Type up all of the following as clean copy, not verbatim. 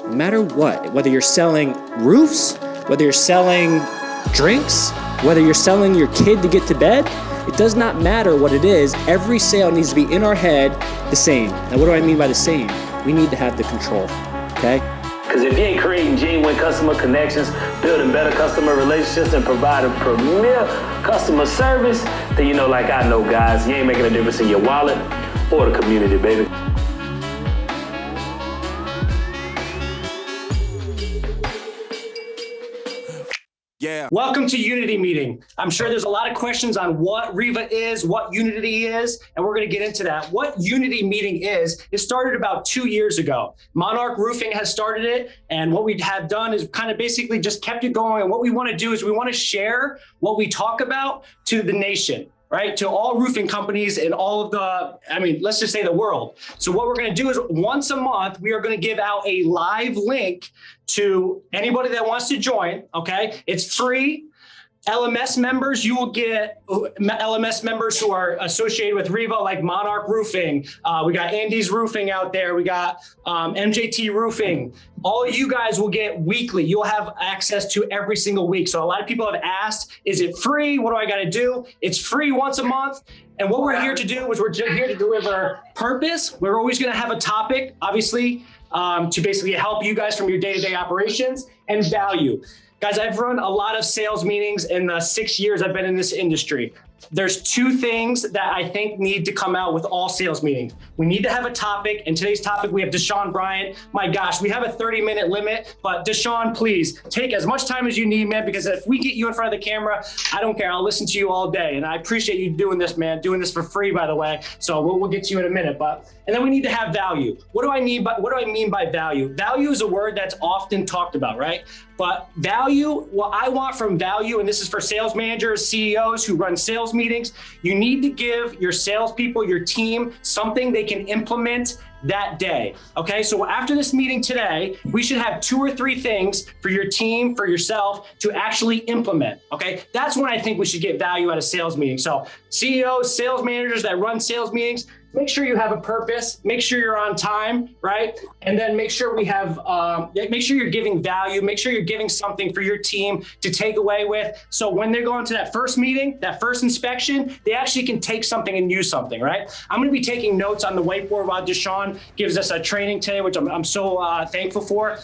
no matter what, whether you're selling roofs, whether you're selling drinks, whether you're selling your kid to get to bed, it does not matter what it is. Every sale needs to be in our head the same. Now, what do I mean by the same? We need to have the control, okay? Because if you ain't creating genuine customer connections, building better customer relationships, and providing premier customer service, then you know, like I know, guys, you ain't making a difference in your wallet or the community, baby. Yeah. Welcome to Unity Meeting. I'm sure there's a lot of questions on what Reeva is, what Unity is, and we're going to get into that. What Unity Meeting is, it started about 2 years ago. Monarch Roofing has started it, and what we have done is kind of basically just kept it going. And what we want to do is we want to share what we talk about to the nation, right? To all roofing companies in all of the, let's just say the world. So what we're going to do is once a month, we are going to give out a live link to anybody that wants to join, okay? It's free. LMS members, you will get LMS members who are associated with Reeva, like Monarch Roofing. We got Andy's Roofing out there. We got MJT Roofing. All of you guys will get weekly. You'll have access to every single week. So a lot of people have asked, is it free? What do I got to do? It's free once a month. And what we're here to do is we're here to deliver purpose. We're always going to have a topic, obviously, to basically help you guys from your day-to-day operations, and value. Guys, I've run a lot of sales meetings in the 6 years I've been in this industry. There's two things that I think need to come out with all sales meetings. We need to have a topic, and today's topic, we have Deshaun Bryant. My gosh, we have a 30-minute limit, but Deshaun, please take as much time as you need, man, because if we get you in front of the camera, I don't care. I'll listen to you all day, and I appreciate you doing this, man, doing this for free, by the way. So we'll get to you in a minute, and then we need to have value. What do I mean by value? Value is a word that's often talked about, right? But value, what I want from value, and this is for sales managers, CEOs who run sales meetings, you need to give your salespeople, your team, something they can implement that day, okay? So after this meeting today, we should have 2 or 3 things for your team, for yourself to actually implement, okay? That's when I think we should get value out of sales meetings. So CEOs, sales managers that run sales meetings, make sure you have a purpose, make sure you're on time, right? And then make sure we have, make sure you're giving value, make sure you're giving something for your team to take away with. So when they're going to that first meeting, that first inspection, they actually can take something and use something, right? I'm gonna be taking notes on the whiteboard while Deshaun gives us a training today, which I'm so thankful for.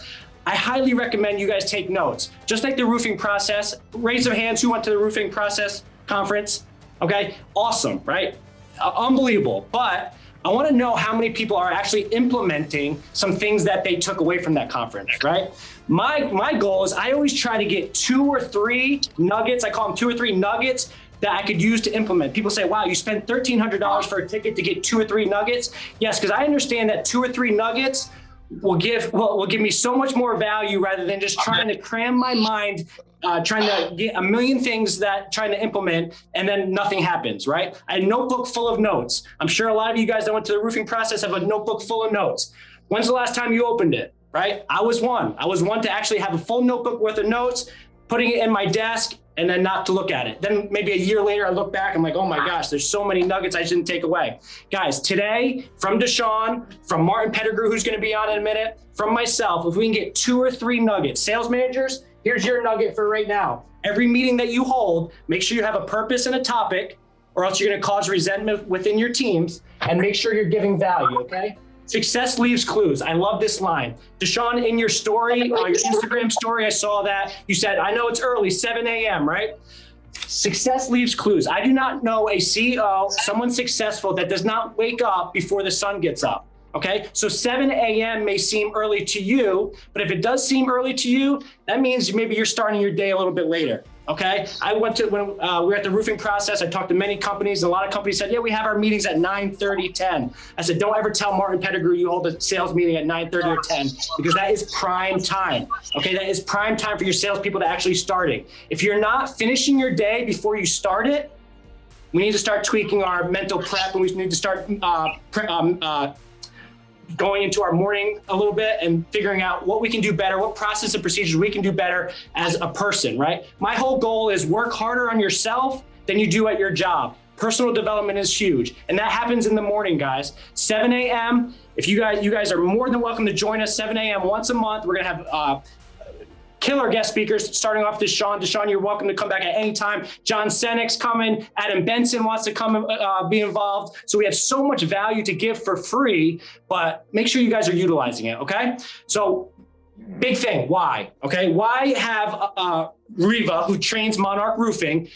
I highly recommend you guys take notes. Just like the roofing process, raise of hands who went to the roofing process conference, okay? Awesome, right? Unbelievable, but I want to know how many people are actually implementing some things that they took away from that conference, right? My goal is I always try to get 2 or 3 nuggets. I call them 2 or 3 nuggets that I could use to implement. People say, wow, you spent $1,300 for a ticket to get 2 or 3 nuggets. Yes, because I understand that 2 or 3 nuggets will give me so much more value rather than just trying to cram my mind, trying to get a million things trying to implement, and then nothing happens, right? I had a notebook full of notes. I'm sure a lot of you guys that went to the roofing process have a notebook full of notes. When's the last time you opened it, right? I was one to actually have a full notebook worth of notes, putting it in my desk, and then not to look at it. Then maybe a year later, I look back, I'm like, oh my gosh, there's so many nuggets I shouldn't take away. Guys, today, from Deshaun, from Martin Pettigrew, who's gonna be on in a minute, from myself, if we can get 2 or 3 nuggets, sales managers, here's your nugget for right now. Every meeting that you hold, make sure you have a purpose and a topic, or else you're gonna cause resentment within your teams, and make sure you're giving value, okay? Success leaves clues. I love this line. Deshaun, in your story, your Instagram story, I saw that. You said, I know it's early, 7 a.m., right? Success leaves clues. I do not know a CEO, someone successful that does not wake up before the sun gets up. Okay, so 7 a.m. may seem early to you, but if it does seem early to you, that means maybe you're starting your day a little bit later. Okay, when we were at the roofing process, I talked to many companies, and a lot of companies said, yeah, we have our meetings at 9:30, 10. I said, don't ever tell Martin Pettigrew you hold a sales meeting at 9:30 or 10, because that is prime time. Okay, that is prime time for your salespeople to actually starting. If you're not finishing your day before you start it, we need to start tweaking our mental prep, and we need to start going into our morning a little bit and figuring out what we can do better, what process and procedures we can do better as a person, right? My whole goal is work harder on yourself than you do at your job. Personal development is huge. And that happens in the morning, guys. 7 a.m. If you guys are more than welcome to join us 7 a.m. once a month. We're gonna have killer guest speakers, starting off Deshaun. Deshaun, you're welcome to come back at any time. John Senek's coming. Adam Benson wants to come be involved. So we have so much value to give for free, but make sure you guys are utilizing it, okay? So big thing, why? Okay, why have Reeva, who trains Monarch Roofing,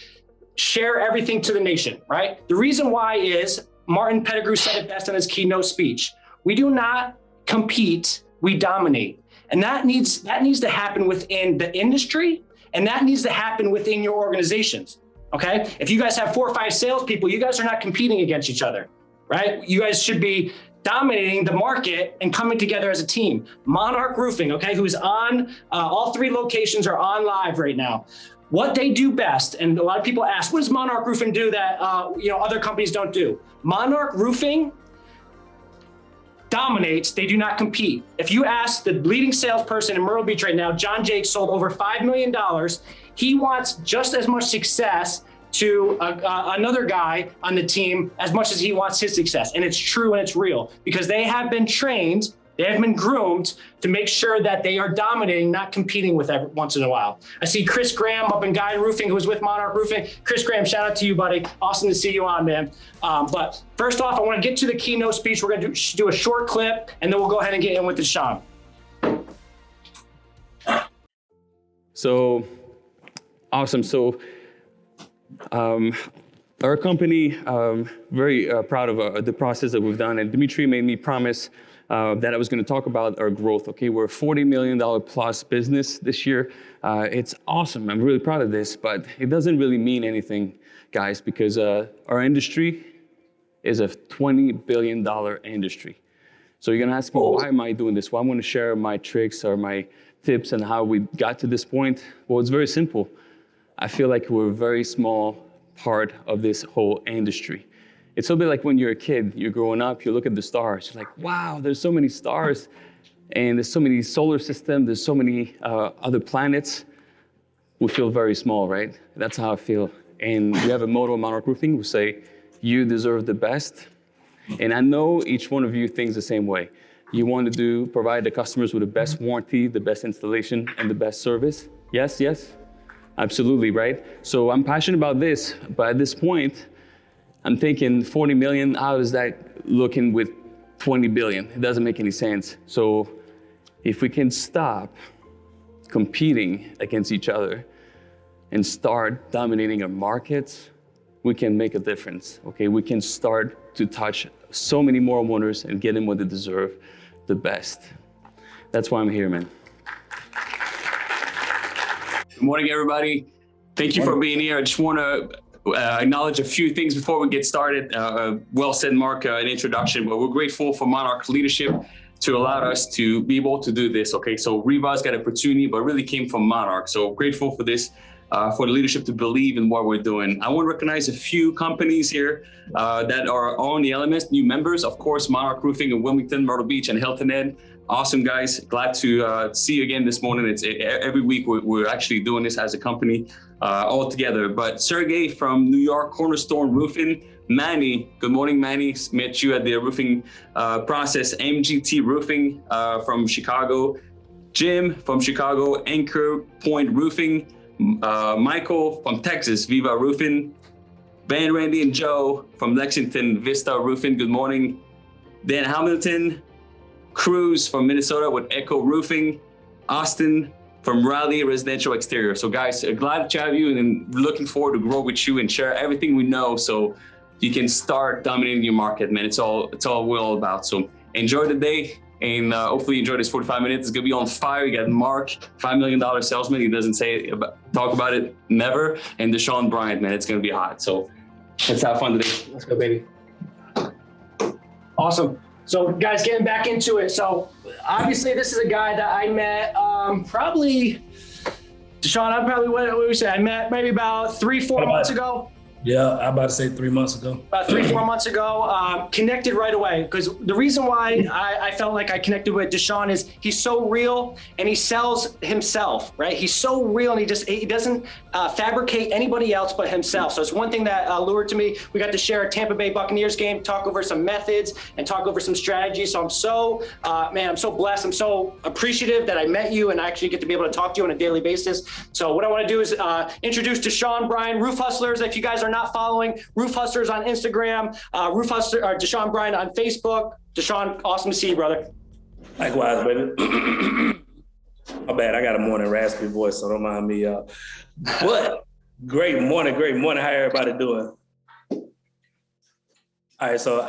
share everything to the nation, right? The reason why is Martin Pettigrew said it best in his keynote speech. We do not compete, we dominate. And that needs to happen within the industry, and that needs to happen within your organizations, okay? If you guys have 4 or 5 salespeople, you guys are not competing against each other, right? You guys should be dominating the market and coming together as a team. Monarch Roofing, okay, who's on, all 3 locations are on live right now. What they do best, and a lot of people ask, what does Monarch Roofing do that other companies don't do? Monarch Roofing dominates, they do not compete. If you ask the leading salesperson in Myrtle Beach right now, John Jake sold over $5 million. He wants just as much success to another guy on the team as much as he wants his success. And it's true and it's real because they have been trained, they have been groomed to make sure that they are dominating, not competing with every once in a while. I see Chris Graham up in Guy Roofing, who was with Monarch Roofing. Chris Graham, shout out to you, buddy. Awesome to see you on, man. But first off, I want to get to the keynote speech. We're going to do a short clip, and then we'll go ahead and get in with Deshaun. So, awesome. So, our company, very proud of the process that we've done. And Dimitri made me promise that I was going to talk about our growth. Okay, we're a $40 million plus business this year. It's awesome. I'm really proud of this, but it doesn't really mean anything, guys, because our industry is a $20 billion industry. So you're going to ask me, why am I doing this? Well, I'm going to share my tricks or my tips and how we got to this point. Well, it's very simple. I feel like we're a very small part of this whole industry. It's a bit like when you're a kid, you're growing up, you look at the stars, you're like, wow, there's so many stars, and there's so many solar systems, there's so many other planets. We feel very small, right? That's how I feel. And we have a motto at Monarch Roofing, we say, you deserve the best. And I know each one of you thinks the same way. You want to provide the customers with the best warranty, the best installation, and the best service. Yes, yes, absolutely, right? So I'm passionate about this, but at this point, I'm thinking 40 million, how is that looking with 20 billion? It doesn't make any sense. So if we can stop competing against each other and start dominating our markets, we can make a difference, okay? We can start to touch so many more owners and get them what they deserve, the best. That's why I'm here, man. Good morning, everybody. Thank you for being here. I just want to acknowledge a few things before we get started. Well said, Mark, an introduction, but we're grateful for Monarch leadership to allow us to be able to do this, okay? So Reeva's got an opportunity, but really came from Monarch. So grateful for this, for the leadership to believe in what we're doing. I want to recognize a few companies here that are on the LMS, new members. Of course, Monarch Roofing in Wilmington, Myrtle Beach, and Hilton Head. Awesome, guys. Glad to see you again this morning. It's every week we're actually doing this as a company all together. But Sergey from New York, Cornerstone Roofing. Manny, good morning, Manny. Met you at the roofing process. MGT Roofing from Chicago. Jim from Chicago, Anchor Point Roofing. Michael from Texas, Viva Roofing. Van, Randy, and Joe from Lexington, Vista Roofing. Good morning. Dan Hamilton. Cruz from Minnesota with Echo Roofing, Austin from Raleigh Residential Exterior. So guys, glad to have you and looking forward to grow with you and share everything we know so you can start dominating your market, man. It's all we're all about. So enjoy the day and hopefully enjoy this 45 minutes. It's gonna be on fire. You got Mark, $5 million salesman. He doesn't talk about it never. And Deshaun Bryant, man, it's gonna be hot. So let's have fun today. Let's go, baby. Awesome. So guys, getting back into it. So obviously this is a guy that I met probably, Deshaun, what would we say? I met maybe about 3-4 months ago. Yeah, I'm about to say 3 months ago. About 3-4 months ago, connected right away. Because the reason why I felt like I connected with Deshaun is he's so real and he sells himself, right? He's so real and he doesn't fabricate anybody else but himself. So it's one thing that lured to me. We got to share a Tampa Bay Buccaneers game, talk over some methods and talk over some strategies. So I'm so, I'm so blessed. I'm so appreciative that I met you and I actually get to be able to talk to you on a daily basis. So what I want to do is introduce Deshaun, Bryant, Roof Hustlers. If you guys are not following, Roof Hustlers on Instagram, Deshaun Bryant on Facebook. Deshaun, awesome to see you, brother. Likewise, baby. My bad, I got a morning raspy voice, so don't mind me. But great morning. How everybody doing? All right, so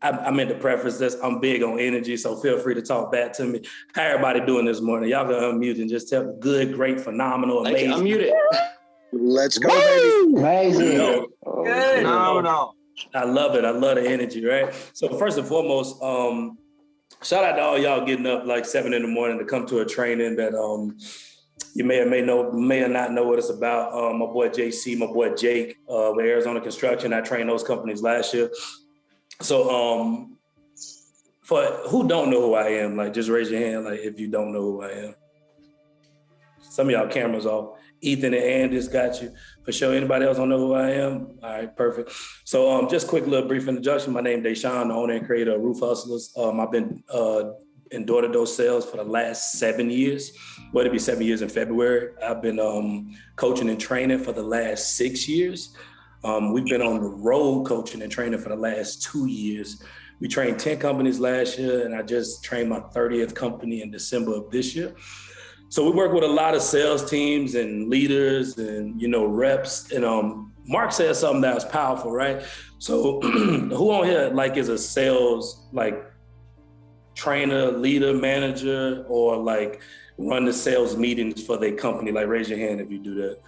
I meant to preface this. I'm big on energy, so feel free to talk back to me. How everybody doing this morning? Y'all can unmute and just tell me good, great, phenomenal, amazing. Unmute it. Let's go, baby. Amazing. Good. No. I love it. I love the energy, right? So first and foremost, shout out to all y'all getting up like 7 in the morning to come to a training that you may or not know what it's about. My boy JC, my boy Jake, with Arizona Construction. I trained those companies last year. So for who don't know who I am, like just raise your hand, like if you don't know who I am. Some of y'all cameras off. Ethan and Andis got you. For sure, anybody else don't know who I am? All right, perfect. So just quick little brief introduction. My name is Deshaun, the owner and creator of Roof Hustlers. I've been in door-to-door sales for the last 7 years. Well, it'll be 7 years in February. I've been coaching and training for the last 6 years. We've been on the road coaching and training for the last 2 years. We trained 10 companies last year, and I just trained my 30th company in December of this year. So we work with a lot of sales teams and leaders and, reps. And Mark said something that was powerful, right? So who on here like is a sales like trainer, leader, manager, or like run the sales meetings for their company? Like raise your hand if you do that.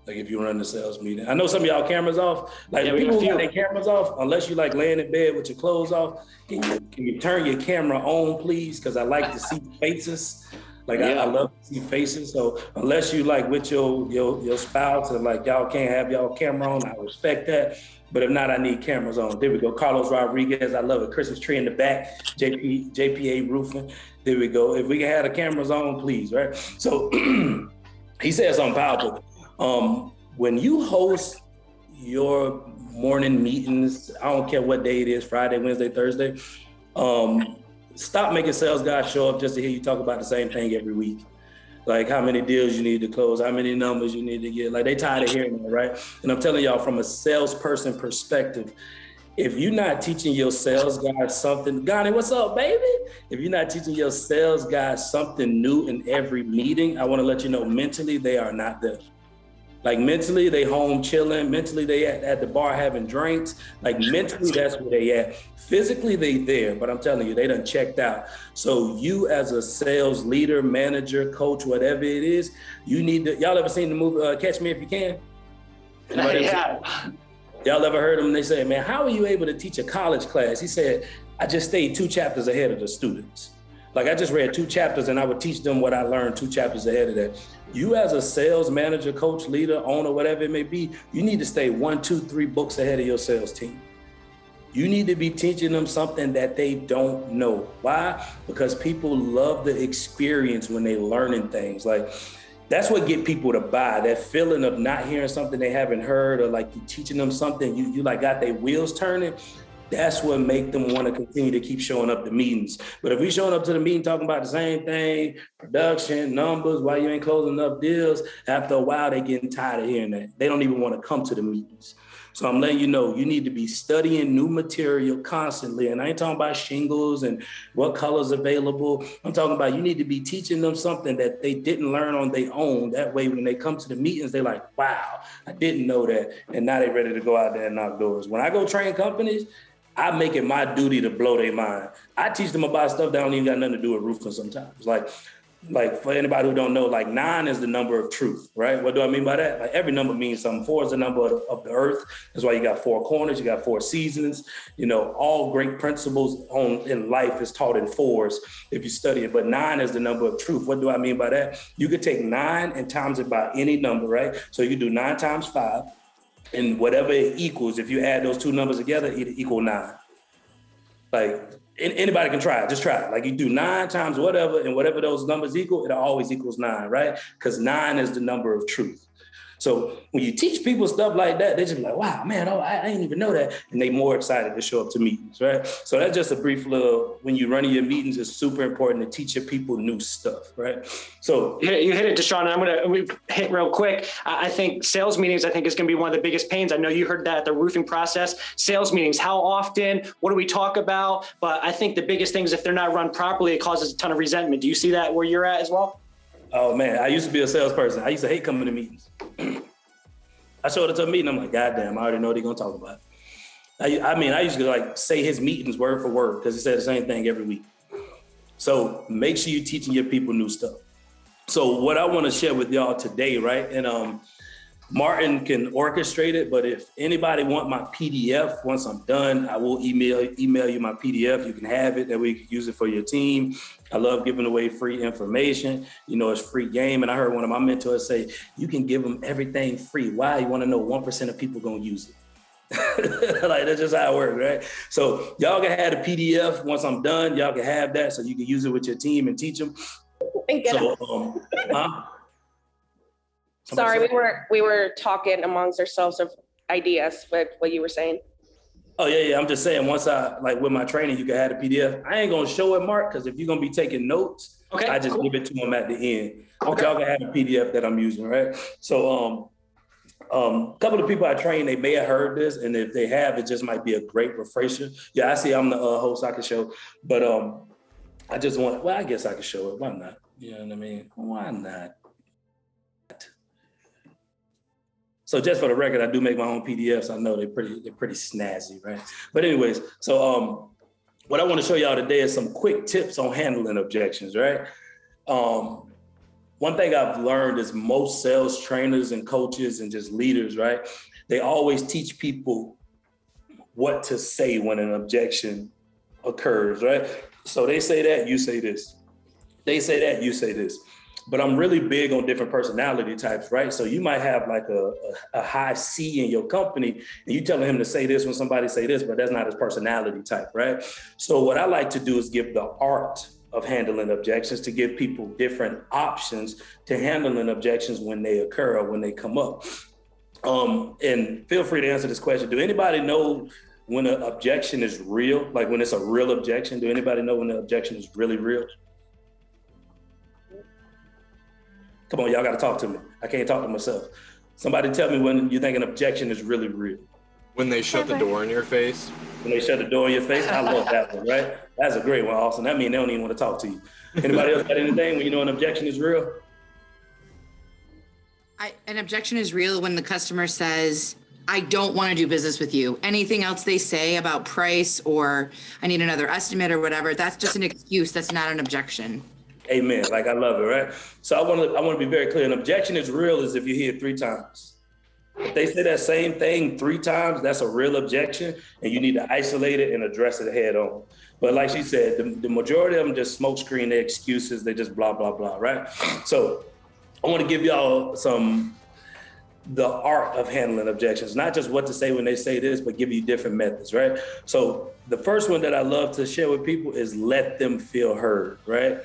Like if you run the sales meeting. I know some of y'all cameras off. Like people who got their cameras off, unless you like laying in bed with your clothes off, can you turn your camera on, please? Because I like to see faces. Like I love to see faces. So unless you like with your spouse and like y'all can't have y'all camera on, I respect that. But if not, I need cameras on. There we go. Carlos Rodriguez, I love it. Christmas tree in the back. JPA Roofing. There we go. If we can have the cameras on, please, right? So he said something powerful. When you host your morning meetings, I don't care what day it is, Friday, Wednesday, Thursday, stop making sales guys show up just to hear you talk about the same thing every week. Like how many deals you need to close, how many numbers you need to get. Like they tired of hearing that, right? And I'm telling y'all from a salesperson perspective, if you're not teaching your sales guys something, Ghani, what's up, baby? If you're not teaching your sales guys something new in every meeting, I want to let you know mentally they are not there. Like mentally, they home chilling. Mentally, they at the bar having drinks. Like mentally, that's where they at. Physically, they there, but I'm telling you, they done checked out. So you as a sales leader, manager, coach, whatever it is, you need to, y'all ever seen the movie Catch Me If You Can? Yeah. Y'all ever heard them? They say, man, how are you able to teach a college class? He said, I just stayed 2 chapters ahead of the students. Like I just read 2 chapters and I would teach them what I learned 2 chapters ahead of that. You as a sales manager, coach, leader, owner, whatever it may be, you need to stay 1, 2, 3 books ahead of your sales team. You need to be teaching them something that they don't know. Why? Because people love the experience when they learning things. Like that's what get people to buy, that feeling of not hearing something they haven't heard, or like you teaching them something, you like got their wheels turning. That's what make them want to continue to keep showing up to meetings. But if we showing up to the meeting talking about the same thing, production, numbers, why you ain't closing enough deals, after a while they getting tired of hearing that. They don't even want to come to the meetings. So I'm letting you know, you need to be studying new material constantly. And I ain't talking about shingles and what colors available. I'm talking about you need to be teaching them something that they didn't learn on their own. That way, when they come to the meetings, they're like, wow, I didn't know that. And now they're ready to go out there and knock doors. When I go train companies, I make it my duty to blow their mind. I teach them about stuff that don't even got nothing to do with roofing sometimes. Like for anybody who don't know, like 9 is the number of truth, right? What do I mean by that? Like every number means something. 4 is the number of the earth. That's why you got 4 corners, you got 4 seasons. You know, all great principles in life is taught in 4s if you study it. But 9 is the number of truth. What do I mean by that? You could take 9 and times it by any number, right? So you do 9 times 5. And whatever it equals, if you add those two numbers together, it equal 9. Like anybody can try it, just try it. Like you do 9 times whatever, and whatever those numbers equal, it always equals 9, right? Because 9 is the number of truth. So when you teach people stuff like that, they just be like, wow, man, I didn't even know that. And they more excited to show up to meetings, right? So that's just a brief little, when you're running your meetings, it's super important to teach your people new stuff, right? So you hit it, Deshaun. I'm going to hit real quick. I think sales meetings, is going to be one of the biggest pains. I know you heard that at the roofing process. Sales meetings, how often? What do we talk about? But I think the biggest thing is if they're not run properly, it causes a ton of resentment. Do you see that where you're at as well? Oh man, I used to be a salesperson. I used to hate coming to meetings. I showed up to a meeting, I'm like, God damn, I already know what they're gonna talk about. I used to like say his meetings word for word because he said the same thing every week. So make sure you're teaching your people new stuff. So what I wanna share with y'all today, right? And Martin can orchestrate it, but if anybody want my PDF, once I'm done, I will email you my PDF. You can have it, that way you can use it for your team. I love giving away free information. You know, it's free game. And I heard one of my mentors say, you can give them everything free. Why? You want to know 1% of people going to use it. Like, that's just how it works, right? So y'all can have the PDF. Once I'm done, y'all can have that so you can use it with your team and teach them. So, Sorry, we were talking amongst ourselves of ideas, but what you were saying. Oh yeah. I'm just saying, once I, like with my training, you can have the PDF. I ain't gonna show it, Mark, because if you're gonna be taking notes, okay, I just give it to them at the end. Okay. Y'all can have a PDF that I'm using, right? So a couple of people I train, they may have heard this, and if they have, it just might be a great refresher. Yeah, I see I'm the host, I can show, but I just want, well, I guess I can show it. Why not? You know what I mean? Why not? So just for the record, I do make my own PDFs. I know they're pretty snazzy, right? But anyways, so what I want to show y'all today is some quick tips on handling objections, right? One thing I've learned is most sales trainers and coaches and just leaders, right? They always teach people what to say when an objection occurs, right? So they say that, you say this. They say that, you say this. But I'm really big on different personality types, right? So you might have like a high C in your company and you telling him to say this when somebody say this, but that's not his personality type, right? So what I like to do is give the art of handling objections, to give people different options to handling objections when they occur or when they come up. And feel free to answer this question. Do anybody know when an objection is real? Like when it's a real objection, do anybody know when the objection is really real? Come on, y'all got to talk to me. I can't talk to myself. Somebody tell me when you think an objection is really real. When they shut the door in your face. When they shut the door in your face? I love that one, right? That's a great one, Austin. That means they don't even want to talk to you. Anybody else got anything when you know an objection is real? An objection is real when the customer says, I don't want to do business with you. Anything else they say about price or I need another estimate or whatever, that's just an excuse. That's not an objection. Amen. Like, I love it, right? So I want to be very clear. An objection is real is if you hear it 3 times. If they say that same thing 3 times, that's a real objection, and you need to isolate it and address it head on. But like she said, the majority of them just smoke screen their excuses. They just blah, blah, blah, right? So I want to give y'all the art of handling objections, not just what to say when they say this, but give you different methods, right? So the first one that I love to share with people is let them feel heard, right?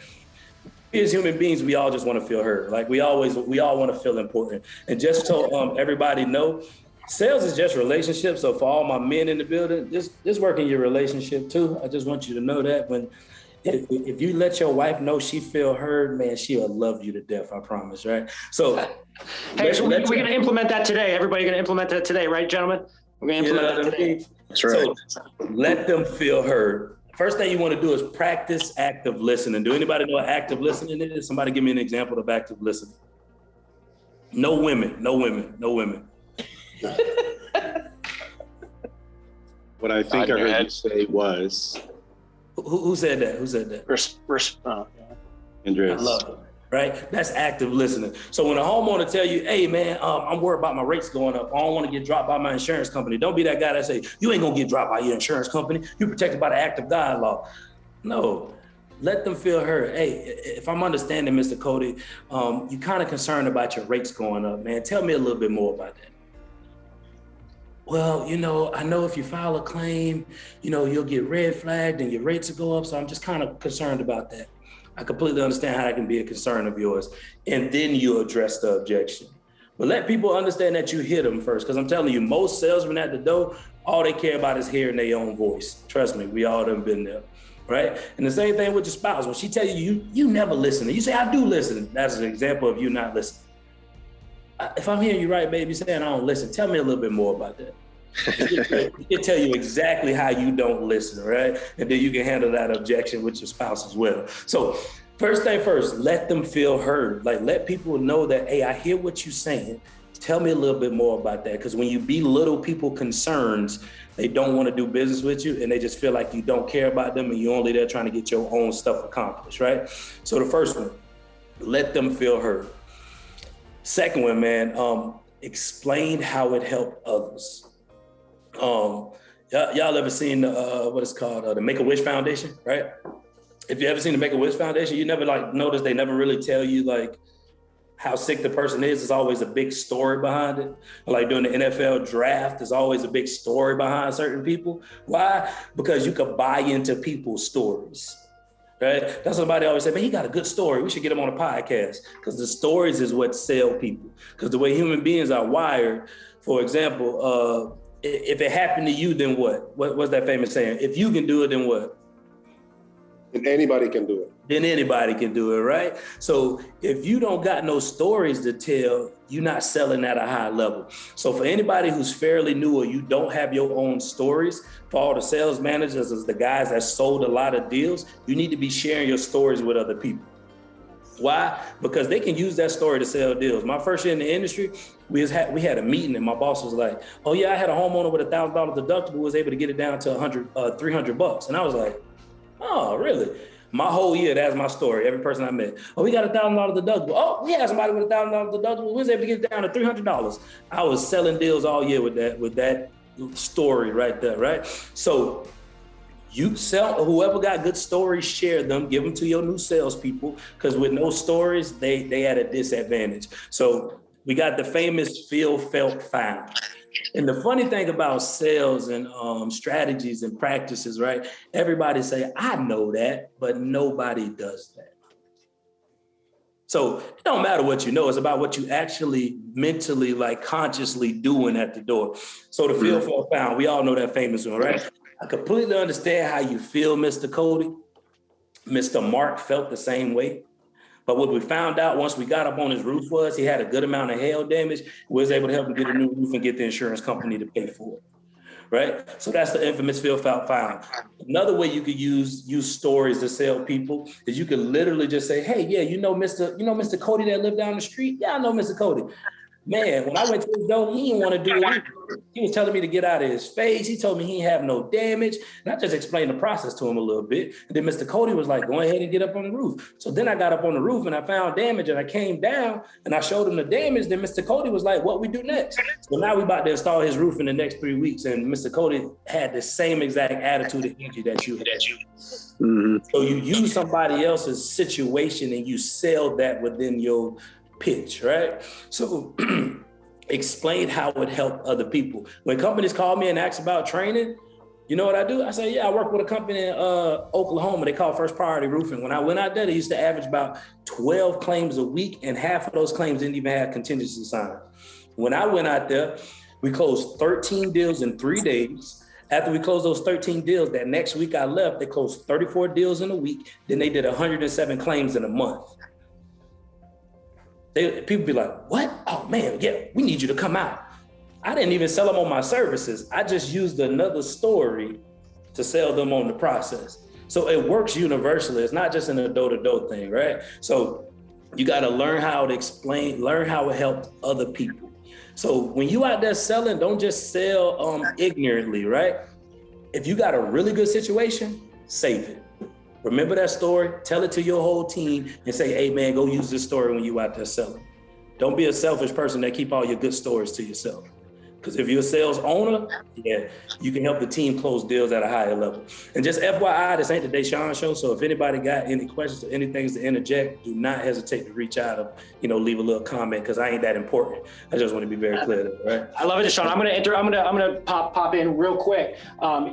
As human beings, we all just want to feel heard. Like we all want to feel important. And just so everybody know, sales is just relationships. So for all my men in the building, just work in your relationship too. I just want you to know that if you let your wife know she feel heard, man, she'll love you to death. I promise, right? So, hey, so we're going to implement that today. Everybody going to implement that today, right, gentlemen? We're going to implement that today. That's right. So let them feel heard. First thing you want to do is practice active listening. Do anybody know what active listening is? Somebody give me an example of active listening. No women. What I think I heard you say was. Who said that? Andreas. I love it. Right? That's active listening. So when a homeowner tell you, hey man, I'm worried about my rates going up. I don't want to get dropped by my insurance company. Don't be that guy that say, you ain't gonna get dropped by your insurance company. You're protected by the active God law. No, let them feel heard. Hey, if I'm understanding, Mr. Cody, you're kind of concerned about your rates going up, man. Tell me a little bit more about that. well, I know if you file a claim, you'll get red flagged and your rates will go up. So I'm just kind of concerned about that. I completely understand how that can be a concern of yours. And then you address the objection. But let people understand that you hit them first. Because I'm telling you, most salesmen at the door, all they care about is hearing their own voice. Trust me, we all done been there, right? And the same thing with your spouse. When she tell you never listen, and you say, I do listen. That's an example of you not listening. If I'm hearing you right, baby, saying I don't listen, tell me a little bit more about that. It can tell you exactly how you don't listen, right? And then you can handle that objection with your spouse as well. So first thing first, let them feel heard. Like, let people know that, hey, I hear what you're saying. Tell me a little bit more about that. Because when you belittle people concerns, they don't want to do business with you and they just feel like you don't care about them and you're only there trying to get your own stuff accomplished, right? So the first one, let them feel heard. Second one, man, explain how it helped others. Y'all ever seen what it's called, the Make-A-Wish Foundation, right? If you ever seen the Make-A-Wish Foundation, you never notice they never really tell you how sick the person is. There's always a big story behind it. Like during the NFL draft, there's always a big story behind certain people. Why? Because you could buy into people's stories, right? That's what somebody always say, man, he got a good story. We should get him on a podcast, because the stories is what sell people. Because the way human beings are wired, for example, if it happened to you, then what? What's that famous saying? If you can do it, then what? Then anybody can do it. Then anybody can do it, right? So if you don't got no stories to tell, you're not selling at a high level. So for anybody who's fairly new or you don't have your own stories, for all the sales managers, as the guys that sold a lot of deals, you need to be sharing your stories with other people. Why? Because they can use that story to sell deals. My first year in the industry, we had a meeting and my boss was like, oh yeah, I had a homeowner with $1,000 deductible, was able to get it down to $300. And I was like, oh, really? My whole year, that's my story. Every person I met, oh, we got $1,000 deductible. Oh, we had somebody with $1,000 deductible. We was able to get it down to $300. I was selling deals all year with that story right there, right? So you sell, whoever got good stories, share them, give them to your new salespeople, because with no stories, they at a disadvantage. So we got the famous feel, felt, found. And the funny thing about sales and strategies and practices, right? Everybody say, I know that, but nobody does that. So it don't matter what you know, it's about what you actually mentally, consciously doing at the door. So the feel, felt, found, we all know that famous one, right? I completely understand how you feel, Mr. Cody. Mr. Mark felt the same way. But what we found out once we got up on his roof was he had a good amount of hail damage. We was able to help him get a new roof and get the insurance company to pay for it, right? So that's the infamous feel, felt, found. Another way you could use stories to sell people is you could literally just say, hey, yeah, Mr. Cody that lived down the street? Yeah, I know Mr. Cody. Man, when I went to his door, he didn't want to do it. He was telling me to get out of his face. He told me he didn't have no damage. And I just explained the process to him a little bit. And then Mr. Cody was like, go ahead and get up on the roof. So then I got up on the roof and I found damage and I came down and I showed him the damage. Then Mr. Cody was like, what we do next? So now we about to install his roof in the next 3 weeks. And Mr. Cody had the same exact attitude and energy that you had. Mm-hmm. So you use somebody else's situation and you sell that within your pitch, right? So explain how it helped other people. When companies call me and ask about training, you know what I do? I say, yeah, I work with a company in Oklahoma. They call First Priority Roofing. When I went out there, they used to average about 12 claims a week, and half of those claims didn't even have contingency signed. When I went out there, we closed 13 deals in 3 days. After we closed those 13 deals, that next week I left, they closed 34 deals in a week. Then they did 107 claims in a month. People be like, what? Oh man, yeah, we need you to come out. I didn't even sell them on my services. I just used another story to sell them on the process. So it works universally. It's not just in a door-to-door thing, right? So you got to learn how to explain, learn how it helped other people. So when you out there selling, don't just sell ignorantly, right? If you got a really good situation, save it. Remember that story, tell it to your whole team and say, hey man, go use this story when you out there selling. Don't be a selfish person that keep all your good stories to yourself. Because if you're a sales owner, yeah, you can help the team close deals at a higher level. And just FYI, this ain't the Deshaun show. So if anybody got any questions or anything to interject, do not hesitate to reach out or, leave a little comment, because I ain't that important. I just want to be very clear there, right? I love it, Deshaun. I'm gonna pop in real quick.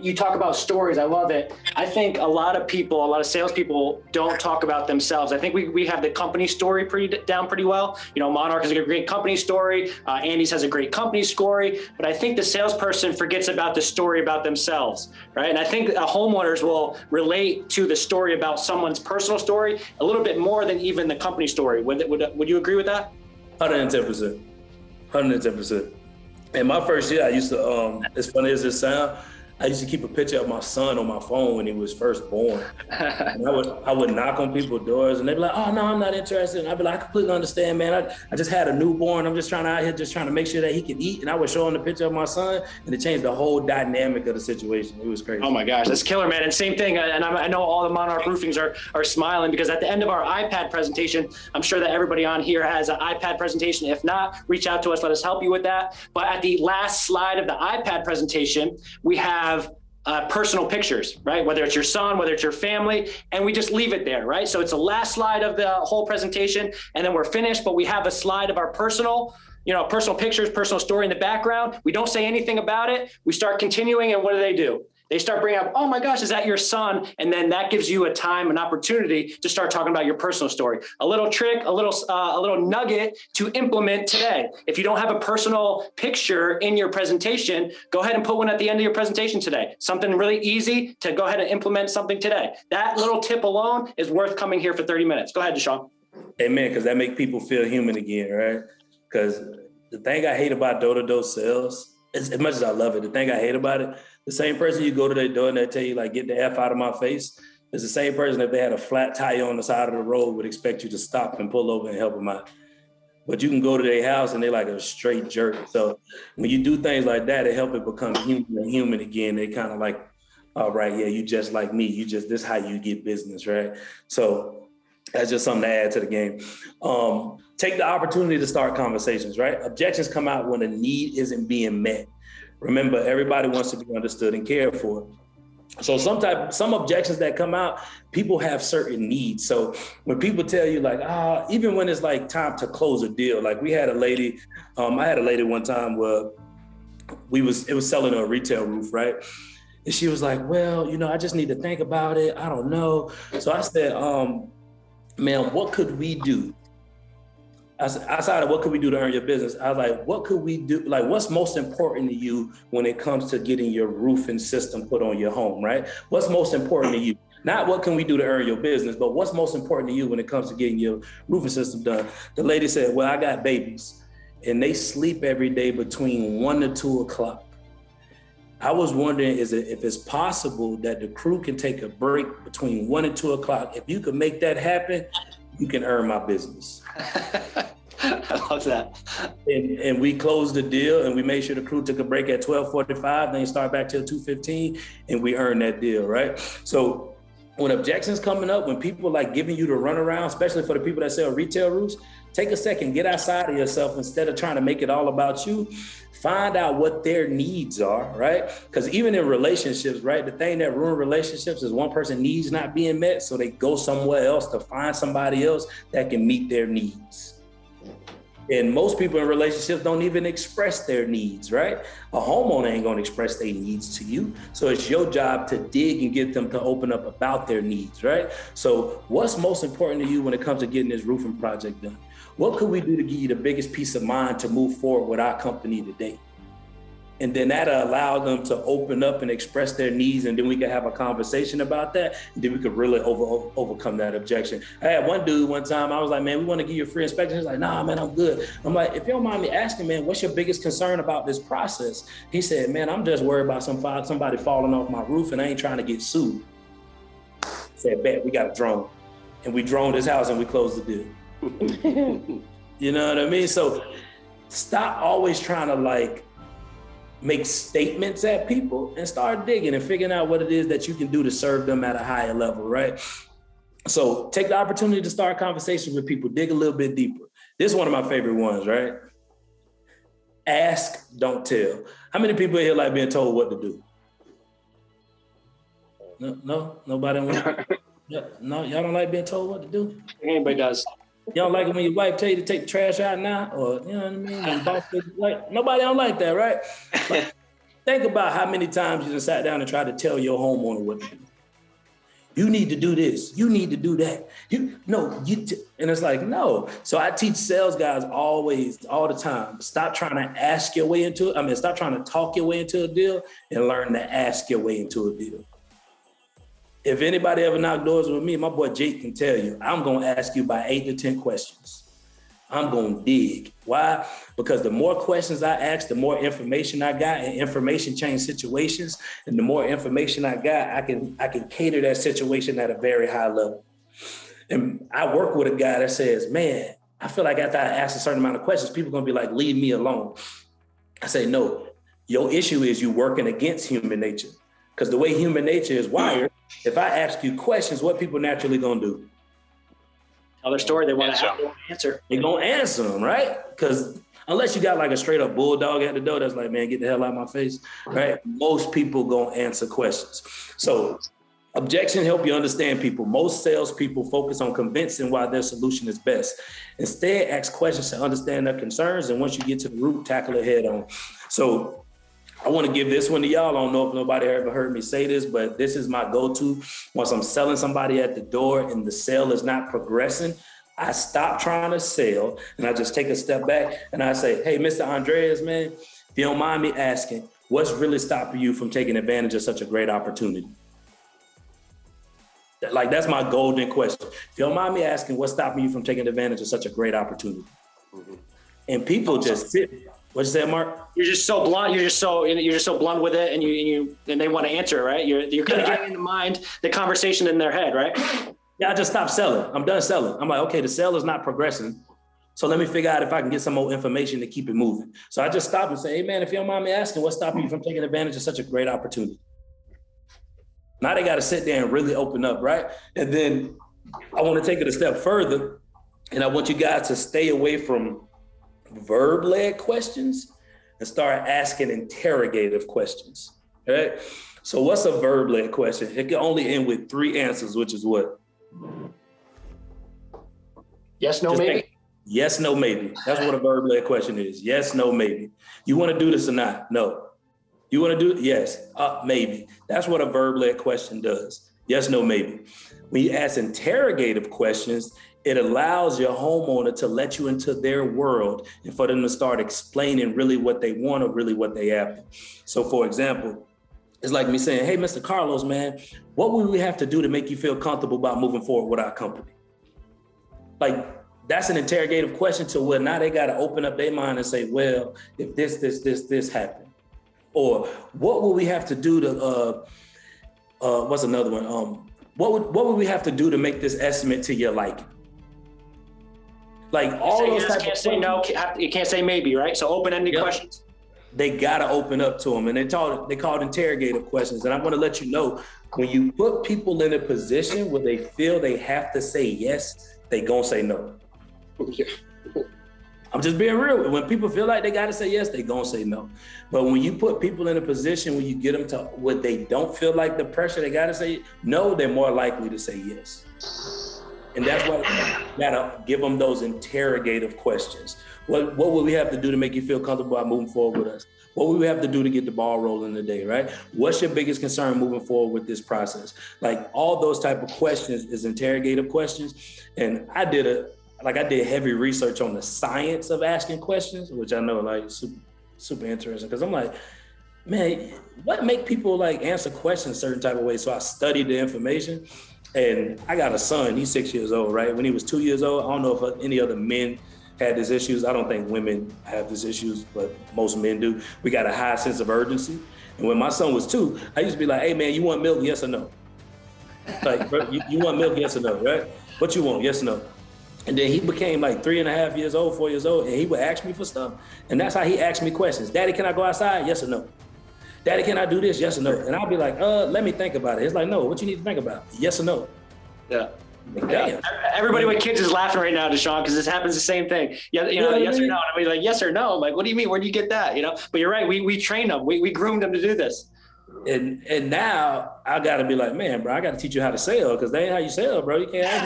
You talk about stories. I love it. I think a lot of salespeople don't talk about themselves. I think we have the company story down pretty well. Monarch has a great company story. Andy's has a great company story. But I think the salesperson forgets about the story about themselves, right? And I think homeowners will relate to the story about someone's personal story a little bit more than even the company story. Would you agree with that? 110%. 110%. In my first year, I used to, as funny as it sounds, I used to keep a picture of my son on my phone when he was first born. And I would knock on people's doors and they'd be like, oh, no, I'm not interested. And I'd be like, I completely understand, man. I just had a newborn. I'm just trying to make sure that he can eat. And I would show him the picture of my son, and it changed the whole dynamic of the situation. It was crazy. Oh my gosh, that's killer, man. And same thing. And I know all the Monarch Roofings are smiling, because at the end of our iPad presentation, I'm sure that everybody on here has an iPad presentation. If not, reach out to us. Let us help you with that. But at the last slide of the iPad presentation, we have personal pictures, right? Whether it's your son, whether it's your family, and we just leave it there, right? So it's the last slide of the whole presentation, and then we're finished, but we have a slide of our personal pictures, personal story in the background. We don't say anything about it. We start continuing, and what do? They start bringing up, oh my gosh, is that your son? And then that gives you an opportunity to start talking about your personal story. A little trick, a little nugget to implement today. If you don't have a personal picture in your presentation, go ahead and put one at the end of your presentation today. Something really easy to go ahead and implement something today. That little tip alone is worth coming here for 30 minutes. Go ahead, Deshaun. Amen, because that makes people feel human again, right? Because the thing I hate about door-to-door sales, as much as I love it, the thing I hate about it, the same person you go to their door and they tell you, like, get the F out of my face, is the same person, if they had a flat tire on the side of the road, would expect you to stop and pull over and help them out. But you can go to their house and they're like a straight jerk. So when you do things like that, it helps it become human again. They kind of like, all right, yeah, you just like me. This is how you get business, right? So that's just something to add to the game. Take the opportunity to start conversations, right? Objections come out when a need isn't being met. Remember, everybody wants to be understood and cared for. So some objections that come out, people have certain needs. So when people tell you, like, even when it's like time to close a deal, like we had a lady, I had a lady one time where it was selling a retail roof, right? And she was like, well, I just need to think about it. I don't know. So I said, ma'am, what could we do? Outside of what could we do to earn your business, I was like, what could we do? Like, what's most important to you when it comes to getting your roofing system put on your home, right? What's most important to you? Not what can we do to earn your business, but what's most important to you when it comes to getting your roofing system done? The lady said, well, I got babies and they sleep every day between 1 to 2 o'clock. I was wondering if it's possible that the crew can take a break between 1 and 2 o'clock. If you could make that happen, you can earn my business. I love that. And we closed the deal and we made sure the crew took a break at 12:45, then start back till 2:15, and we earned that deal, right? So when objections coming up, when people like giving you the runaround, especially for the people that sell retail roofs, take a second, get outside of yourself instead of trying to make it all about you. Find out what their needs are, right? Because even in relationships, right, the thing that ruins relationships is one person's needs not being met, so they go somewhere else to find somebody else that can meet their needs. And most people in relationships don't even express their needs, right? A homeowner ain't gonna express their needs to you. So it's your job to dig and get them to open up about their needs, right? So what's most important to you when it comes to getting this roofing project done? What could we do to give you the biggest peace of mind to move forward with our company today? And then that'll allow them to open up and express their needs, and then we can have a conversation about that, and then we could really overcome that objection. I had one dude one time, I was like, man, we want to give you a free inspection. He's like, nah, man, I'm good. I'm like, if you don't mind me asking, man, what's your biggest concern about this process? He said, man, I'm just worried about somebody falling off my roof, and I ain't trying to get sued. I said, bet, we got a drone. And we droned his house and we closed the deal. You know what I mean? So stop always trying to like make statements at people and start digging and figuring out what it is that you can do to serve them at a higher level, right? So take the opportunity to start conversations with people, dig a little bit deeper. This is one of my favorite ones, right? Ask, don't tell. How many people here like being told what to do? No, nobody. No, y'all don't like being told what to do? Anybody does. Y'all like it when your wife tell you to take the trash out now? Or, you know what I mean? And like, nobody don't like that, right? Like, think about how many times you just sat down and tried to tell your homeowner what to do. You need to do this. You need to do that. And it's like, no. So I teach sales guys all the time, stop trying to ask your way into it. Stop trying to talk your way into a deal and learn to ask your way into a deal. If anybody ever knocked doors with me, my boy Jake can tell you, I'm going to ask you about 8 to 10 questions. I'm going to dig. Why? Because the more questions I ask, the more information I got, and information change situations. And the more information I got, I can cater that situation at a very high level. And I work with a guy that says, man, I feel like after I ask a certain amount of questions, people are going to be like, leave me alone. I say, no, your issue is you working against human nature. Because the way human nature is wired, if I ask you questions, what people naturally going to do? Tell their story. They want to answer. They're going to answer them, right? Because unless you got like a straight up bulldog at the door that's like, man, get the hell out of my face, right? Most people going to answer questions. So objection help you understand people. Most salespeople focus on convincing why their solution is best. Instead, ask questions to understand their concerns. And once you get to the root, tackle it head on. So I want to give this one to y'all. I don't know if nobody ever heard me say this, but this is my go-to. Once I'm selling somebody at the door and the sale is not progressing, I stop trying to sell and I just take a step back and I say, hey, Mr. Andreas, man, if you don't mind me asking, what's really stopping you from taking advantage of such a great opportunity? Like, that's my golden question. If you don't mind me asking, what's stopping you from taking advantage of such a great opportunity? And people just sit. What'd you say, Mark? You're just so blunt. You're just so blunt with it, and they want to answer, right? You're kind of getting in the mind, the conversation in their head, right? Yeah, I just stopped selling. I'm done selling. I'm like, okay, the sale is not progressing. So let me figure out if I can get some more information to keep it moving. So I just stopped and say, hey man, if you don't mind me asking, what's stopping you from taking advantage of such a great opportunity? Now they got to sit there and really open up, right? And then I want to take it a step further, and I want you guys to stay away from verb-led questions and start asking interrogative questions, right? So what's a verb-led question? It can only end with 3 answers, which is what? Yes, no, maybe. Yes, no, maybe. That's what a verb-led question is. Yes, no, maybe. You want to do this or not? No. You want to do it? Yes. Maybe. That's what a verb-led question does. Yes, no, maybe. When you ask interrogative questions, it allows your homeowner to let you into their world and for them to start explaining really what they want or really what they have. So for example, it's like me saying, hey, Mr. Carlos, man, what would we have to do to make you feel comfortable about moving forward with our company? Like, that's an interrogative question to where now they got to open up their mind and say, well, if this happened, or what would we have to do to, what's another one? What would we have to do to make this estimate to your liking? Like all those types of questions. Say no, you can't say maybe, right? So open-ended questions. They gotta open up to them, and they called interrogative questions. And I'm gonna let you know, when you put people in a position where they feel they have to say yes, they gonna say no. I'm just being real. When people feel like they gotta say yes, they gonna say no. But when you put people in a position where you get them to what they don't feel like the pressure they gotta say no, they're more likely to say yes. And that's why you gotta give them those interrogative questions. What would we have to do to make you feel comfortable about moving forward with us? What would we have to do to get the ball rolling today, right? What's your biggest concern moving forward with this process? Like all those type of questions is interrogative questions. And I did heavy research on the science of asking questions, which I know like super interesting. Cause I'm like, man, what make people like answer questions a certain type of way? So I studied the information. And I got a son, he's 6 years old, right? When he was 2 years old, I don't know if any other men had these issues. I don't think women have these issues, but most men do. We got a high sense of urgency. And when my son was 2, I used to be like, hey man, you want milk, yes or no? Like, bro, you want milk, yes or no, right? What you want, yes or no? And then he became like 3.5 years old, 4 years old, and he would ask me for stuff. And that's how he asked me questions. Daddy, can I go outside? Yes or no? Daddy, can I do this? Yes or no? And I'll be like, let me think about it. It's like, no, what you need to think about? Yes or no? Yeah. Damn. Everybody with kids is laughing right now, Deshaun, because this happens the same thing. Yeah, yes or no. And I mean, like, yes or no. I'm like, what do you mean? Where do you get that? But you're right. We trained them. We groomed them to do this. And now I got to be like, man, bro, I got to teach you how to sell, because that ain't how you sell, bro. You can't ask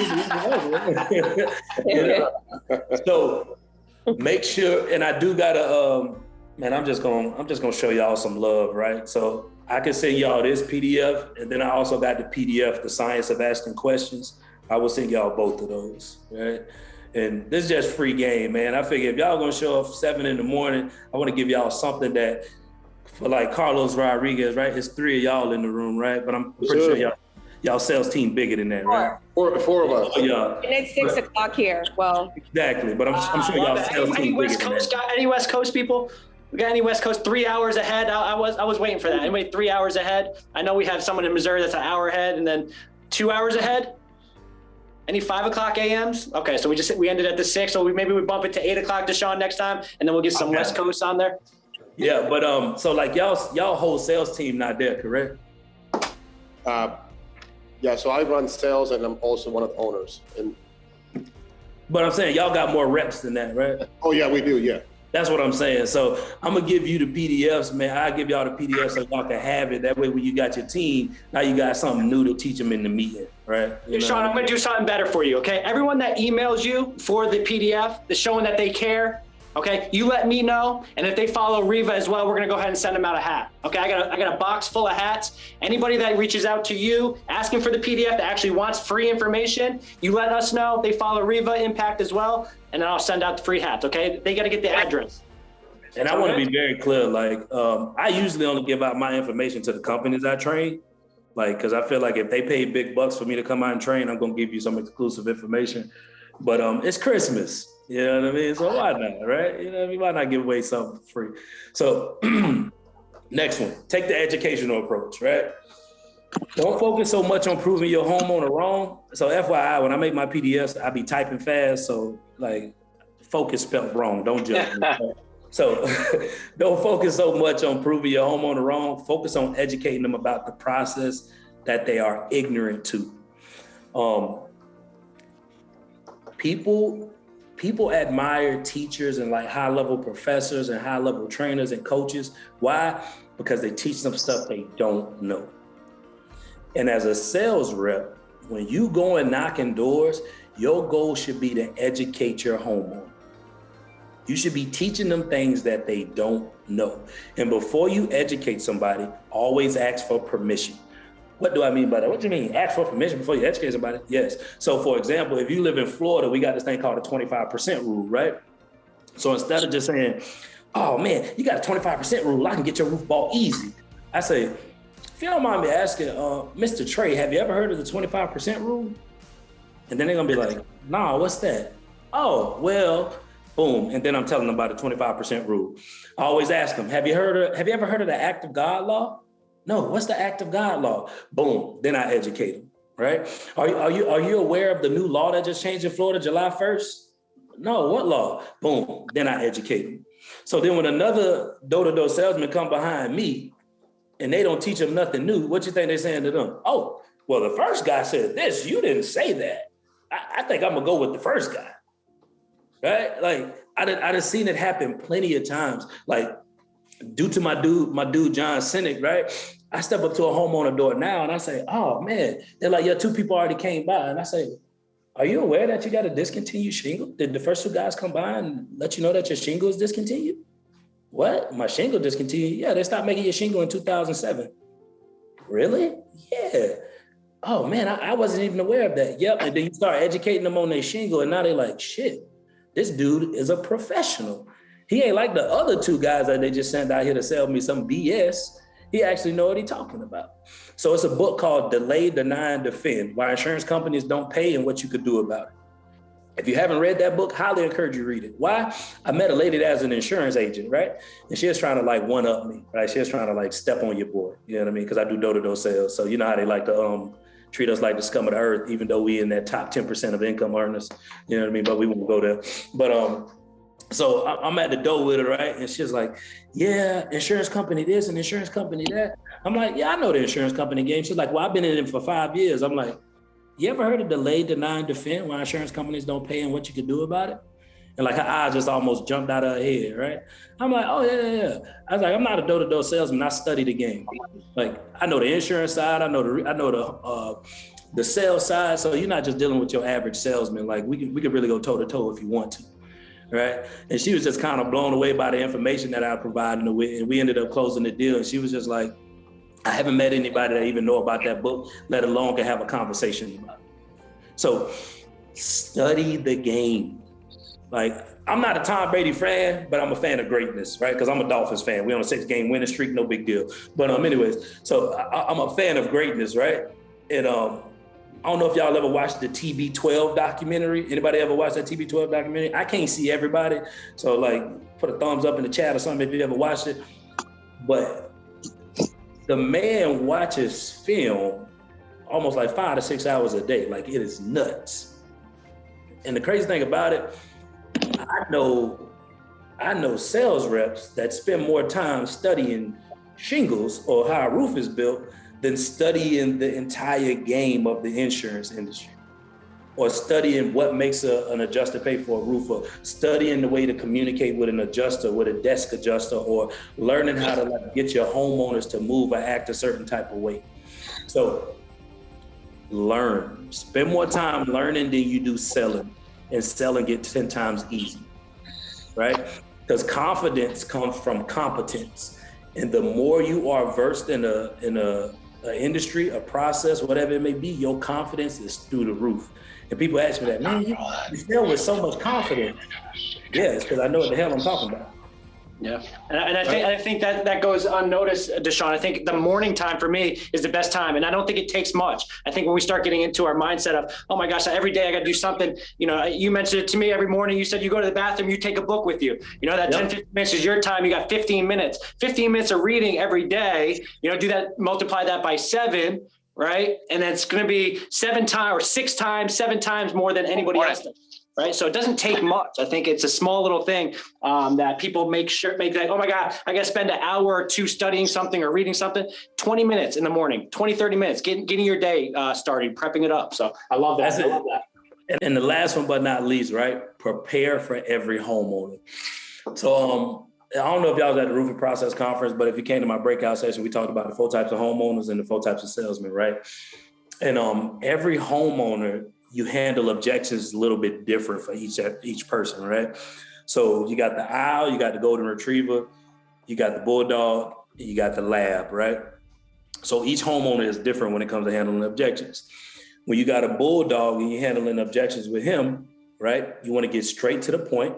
me. So make sure, and I do gotta, man, I'm just gonna show y'all some love, right? So I can send y'all this PDF, and then I also got the PDF, The Science of Asking Questions. I will send y'all both of those, right? And this is just free game, man. I figure if y'all gonna show up 7 in the morning, I want to give y'all something that, for like Carlos Rodriguez, right? It's 3 of y'all in the room, right? But I'm pretty sure y'all sales team bigger than that, right? Four of us. Yeah. And it's 6 o'clock here. Well, Exactly, but I'm sure y'all sales team bigger than that. Any West Coast people? We got any West Coast 3 hours ahead? I was waiting for that. Anybody 3 hours ahead? I know we have someone in Missouri that's an hour ahead, and then 2 hours ahead. Any 5 o'clock AMs? Okay, so we ended at the 6, so maybe we bump it to 8 o'clock, Deshaun, next time, and then we'll get some West Coast on there. Yeah, but so like y'all whole sales team not there, correct? Yeah, so I run sales and I'm also one of the owners. But I'm saying y'all got more reps than that, right? Oh yeah, we do, yeah. That's what I'm saying. So I'm gonna give you the PDFs, man. I'll give y'all the PDFs so y'all can have it. That way when you got your team, now you got something new to teach them in the meeting, right? Sean, I'm gonna do something better for you, okay? Everyone that emails you for the PDF, that's showing that they care, okay? You let me know, and if they follow Reeva as well, we're gonna go ahead and send them out a hat, okay? I got a box full of hats. Anybody that reaches out to you asking for the PDF that actually wants free information, you let us know. They follow Reeva Impact as well, and then I'll send out the free hats, okay? They gotta get the address. And I want to be very clear, like, I usually only give out my information to the companies I train, like, because I feel like if they pay big bucks for me to come out and train, I'm gonna give you some exclusive information. But it's Christmas, you know what I mean? So why not, right? You know what I mean? Why not give away something free? So next one, take the educational approach, right? Don't focus so much on proving your homeowner wrong. So FYI, when I make my PDFs, I be typing fast. So like, focus spelled wrong, don't judge me. So don't focus so much on proving your homeowner wrong. Focus on educating them about the process that they are ignorant to. People admire teachers and like high-level professors and high-level trainers and coaches. Why? Because they teach them stuff they don't know. And as a sales rep, when you go and knocking doors, your goal should be to educate your homeowner. You should be teaching them things that they don't know. And before you educate somebody, always ask for permission. What do I mean by that? What do you mean? Ask for permission before you educate somebody? Yes. So for example, if you live in Florida, we got this thing called the 25% rule, right? So instead of just saying, oh man, you got a 25% rule, I can get your roof bought easy. I say, if you don't mind me asking, Mr. Trey, have you ever heard of the 25% rule? And then they're gonna be like, nah, what's that? Oh, well, boom. And then I'm telling them about the 25% rule. I always ask them, have you ever heard of the act of God law? No, what's the act of God law? Boom, then I educate them, right? Are you aware of the new law that just changed in Florida, July 1st? No, what law? Boom, then I educate them. So then when another door-to-door salesman come behind me and they don't teach them nothing new, what you think they're saying to them? Oh, well, the first guy said this, you didn't say that. I think I'm gonna go with the first guy, right? Like I done seen it happen plenty of times. Like due to my dude John Sinek, right? I step up to a homeowner door now and I say, oh man, they're like, yeah, 2 people already came by. And I say, are you aware that you got a discontinued shingle? Did the first 2 guys come by and let you know that your shingle is discontinued? What? My shingle discontinued? Yeah, they stopped making your shingle in 2007. Really? Yeah. Oh man, I wasn't even aware of that. Yep, and then you start educating them on their shingle and now they're like, shit, this dude is a professional. He ain't like the other 2 guys that they just sent out here to sell me some BS. He actually know what he's talking about. So it's a book called Delay, Deny, and Defend, Why Insurance Companies Don't Pay and What You Could Do About it. If you haven't read that book, highly encourage you to read it. Why? I met a lady that's an insurance agent, right? And she was trying to like one-up me, right? She was trying to like step on your boy, you know what I mean? Because I do door-to-door sales. So you know how they like to treat us like the scum of the earth, even though we in that top 10% of income earners, you know what I mean? But we won't go there. But so I'm at the door with her, right? And she's like, yeah, insurance company this and insurance company that. I'm like, yeah, I know the insurance company game. She's like, well, I've been in it for 5 years. I'm like, you ever heard of delay, deny, and defend, why insurance companies don't pay and what you can do about it? And like her eyes just almost jumped out of her head, right? I'm like, oh yeah. I was like, I'm not a door-to-door salesman. I study the game. Like, I know the insurance side. I know the sales side. So you're not just dealing with your average salesman. Like we could really go toe-to-toe if you want to, right? And she was just kind of blown away by the information that I provided her with. And we ended up closing the deal. And she was just like, I haven't met anybody that even know about that book, let alone can have a conversation about it. So study the game. Like, I'm not a Tom Brady fan, but I'm a fan of greatness, right? Because I'm a Dolphins fan. We're on a 6-game winning streak, no big deal. But anyways, so I'm a fan of greatness, right? And I don't know if y'all ever watched the TB12 documentary. Anybody ever watched that TB12 documentary? I can't see everybody. So like, put a thumbs up in the chat or something if you ever watched it. But the man watches film almost like 5 to 6 hours a day. Like, it is nuts. And the crazy thing about it, I know sales reps that spend more time studying shingles or how a roof is built than studying the entire game of the insurance industry, or studying what makes an adjuster pay for a roof, or studying the way to communicate with an adjuster, with a desk adjuster, or learning how to like get your homeowners to move or act a certain type of way. So learn, spend more time learning than you do selling. And selling gets 10 times easier, right? Because confidence comes from competence. And the more you are versed in a industry, a process, whatever it may be, your confidence is through the roof. And people ask me that, man, you sell with so much confidence. Yeah, it's because I know what the hell I'm talking about. Yeah, and I think that goes unnoticed, Deshaun. I think the morning time for me is the best time, and I don't think it takes much. I think when we start getting into our mindset of, oh my gosh, every day I got to do something. You know, you mentioned it to me every morning. You said you go to the bathroom, you take a book with you. You know, that 10, 15 minutes is your time. You got 15 minutes. 15 minutes of reading every day. You know, do that, multiply that by 7, right? And that's going to be 7 times more than anybody else does. Right. So it doesn't take much. I think it's a small little thing that people make like, oh my God, I got to spend an hour or 2 studying something or reading something. 20 minutes in the morning, 20, 30 minutes, getting your day started, prepping it up. So I love that. I love that. And the last one, but not least, right? Prepare for every homeowner. So I don't know if y'all was at the Roofing Process Conference, but if you came to my breakout session, we talked about the 4 types of homeowners and the 4 types of salesmen, right? And every homeowner, you handle objections a little bit different for each person, right? So you got the owl, you got the golden retriever, you got the bulldog, and you got the lab, right? So each homeowner is different when it comes to handling objections. When you got a bulldog and you're handling objections with him, right? You want to get straight to the point.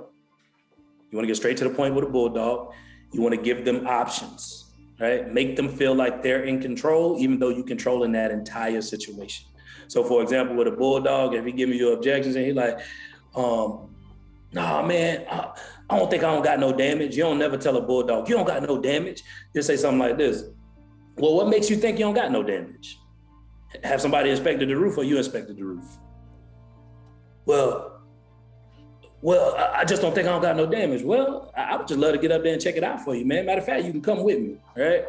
You want to get straight to the point with a bulldog. You want to give them options, right? Make them feel like they're in control, even though you're controlling that entire situation. So for example, with a bulldog, if he give me your objections and he like, nah, man, I don't think I don't got no damage. You don't never tell a bulldog, you don't got no damage. Just say something like this. Well, what makes you think you don't got no damage? Have somebody inspected the roof or you inspected the roof? Well, I just don't think I don't got no damage. Well, I would just love to get up there and check it out for you, man. Matter of fact, you can come with me, right?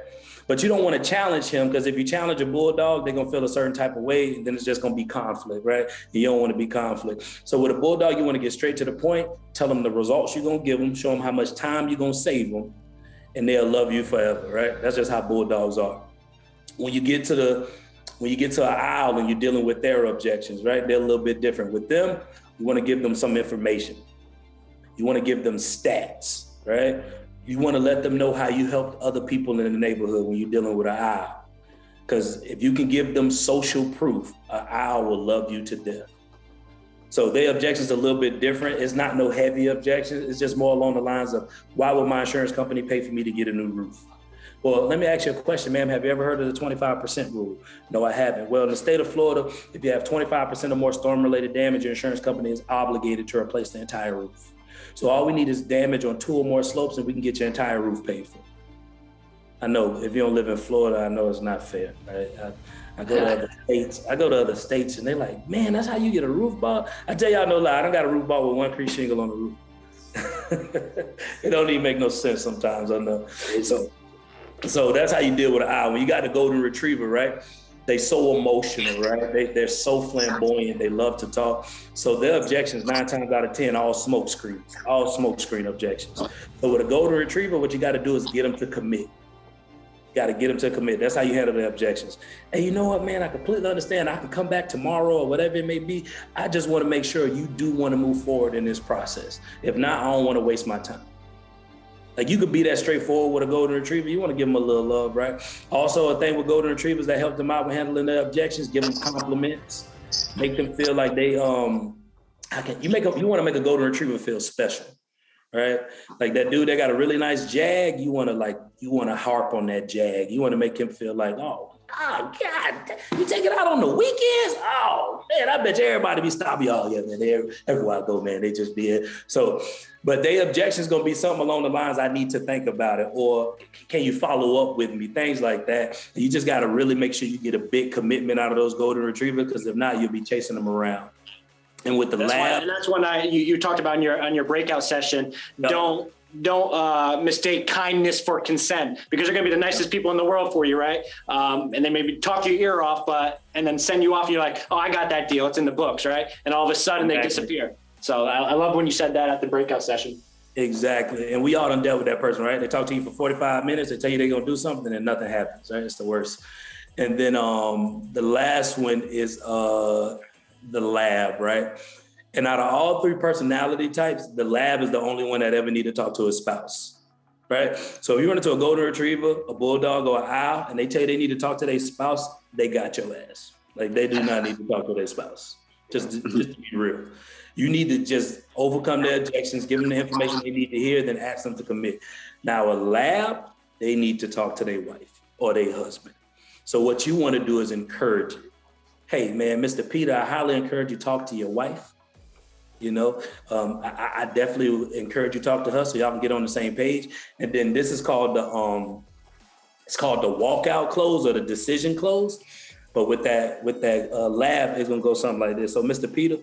But you don't want to challenge him, because if you challenge a bulldog, they're going to feel a certain type of way, and then it's just going to be conflict, right? You don't want to be conflict. So with a bulldog, you want to get straight to the point, tell them the results you're going to give them, show them how much time you're going to save them, and they'll love you forever, right? That's just how bulldogs are. When you get to an owl and you're dealing with their objections, right? They're a little bit different. With them, you want to give them some information. You want to give them stats, right? You want to let them know how you helped other people in the neighborhood when you're dealing with an owl. Because if you can give them social proof, an owl will love you to death. So their objections are a little bit different. It's not no heavy objections. It's just more along the lines of, why would my insurance company pay for me to get a new roof? Well, let me ask you a question, ma'am. Have you ever heard of the 25% rule? No, I haven't. Well, in the state of Florida, if you have 25% or more storm-related damage, your insurance company is obligated to replace the entire roof. So all we need is damage on 2 or more slopes and we can get your entire roof paid for. I know if you don't live in Florida, I know it's not fair, right? I go to other states and they're like, man, that's how you get a roof ball? I tell y'all no lie, I don't got a roof ball with 1 crease shingle on the roof. It don't even make no sense sometimes, I know. So that's how you deal with an owl. When you got the golden retriever, right? they so emotional, right? They're so flamboyant. They love to talk. So their objections 9 times out of 10, all smoke screen objections. So with a golden retriever, what you got to do is get them to commit. You got to get them to commit. That's how you handle the objections. And you know what, man, I completely understand. I can come back tomorrow or whatever it may be. I just want to make sure you do want to move forward in this process. If not, I don't want to waste my time. Like, you could be that straightforward with a golden retriever. You want to give them a little love, right? Also, a thing with golden retrievers that help them out with handling their objections, give them compliments, make them feel like they, you want to make a golden retriever feel special, right? Like that dude that got a really nice jag, you want to harp on that jag. You want to make him feel like, oh God, you take it out on the weekends? Oh man, I bet you everybody be stopping y'all. Yeah, man, everywhere I go, man, they just be it. So, but their objection's gonna be something along the lines, I need to think about it, or can you follow up with me? Things like that. You just gotta really make sure you get a big commitment out of those golden retrievers, because if not, you'll be chasing them around. And with the lab, that's when you talked about on your breakout session. Yep. Don't mistake kindness for consent, because they're going to be the nicest people in the world for you, right? And they maybe talk your ear off, and then send you off. And you're like, oh, I got that deal. It's in the books, right? And all of a sudden they disappear. So I love when you said that at the breakout session. Exactly. And we all done dealt with that person, right? They talk to you for 45 minutes. They tell you they're going to do something and nothing happens, right? It's the worst. And then the last one is the lab, right? And out of all 3 personality types, the lab is the only one that ever need to talk to his spouse, right? So if you run into a golden retriever, a bulldog, or an owl, and they tell you they need to talk to their spouse, they got your ass. Like, they do not need to talk to their spouse. Just to be real. You need to just overcome their objections, give them the information they need to hear, then ask them to commit. Now, a lab, they need to talk to their wife or their husband. So what you want to do is encourage it. Hey, man, Mr. Peter, I highly encourage you to talk to your wife. You know, I definitely encourage you to talk to her so y'all can get on the same page. And then this is called it's called the walkout close or the decision close. But with that lab, it's gonna go something like this. So, Mr. Peter,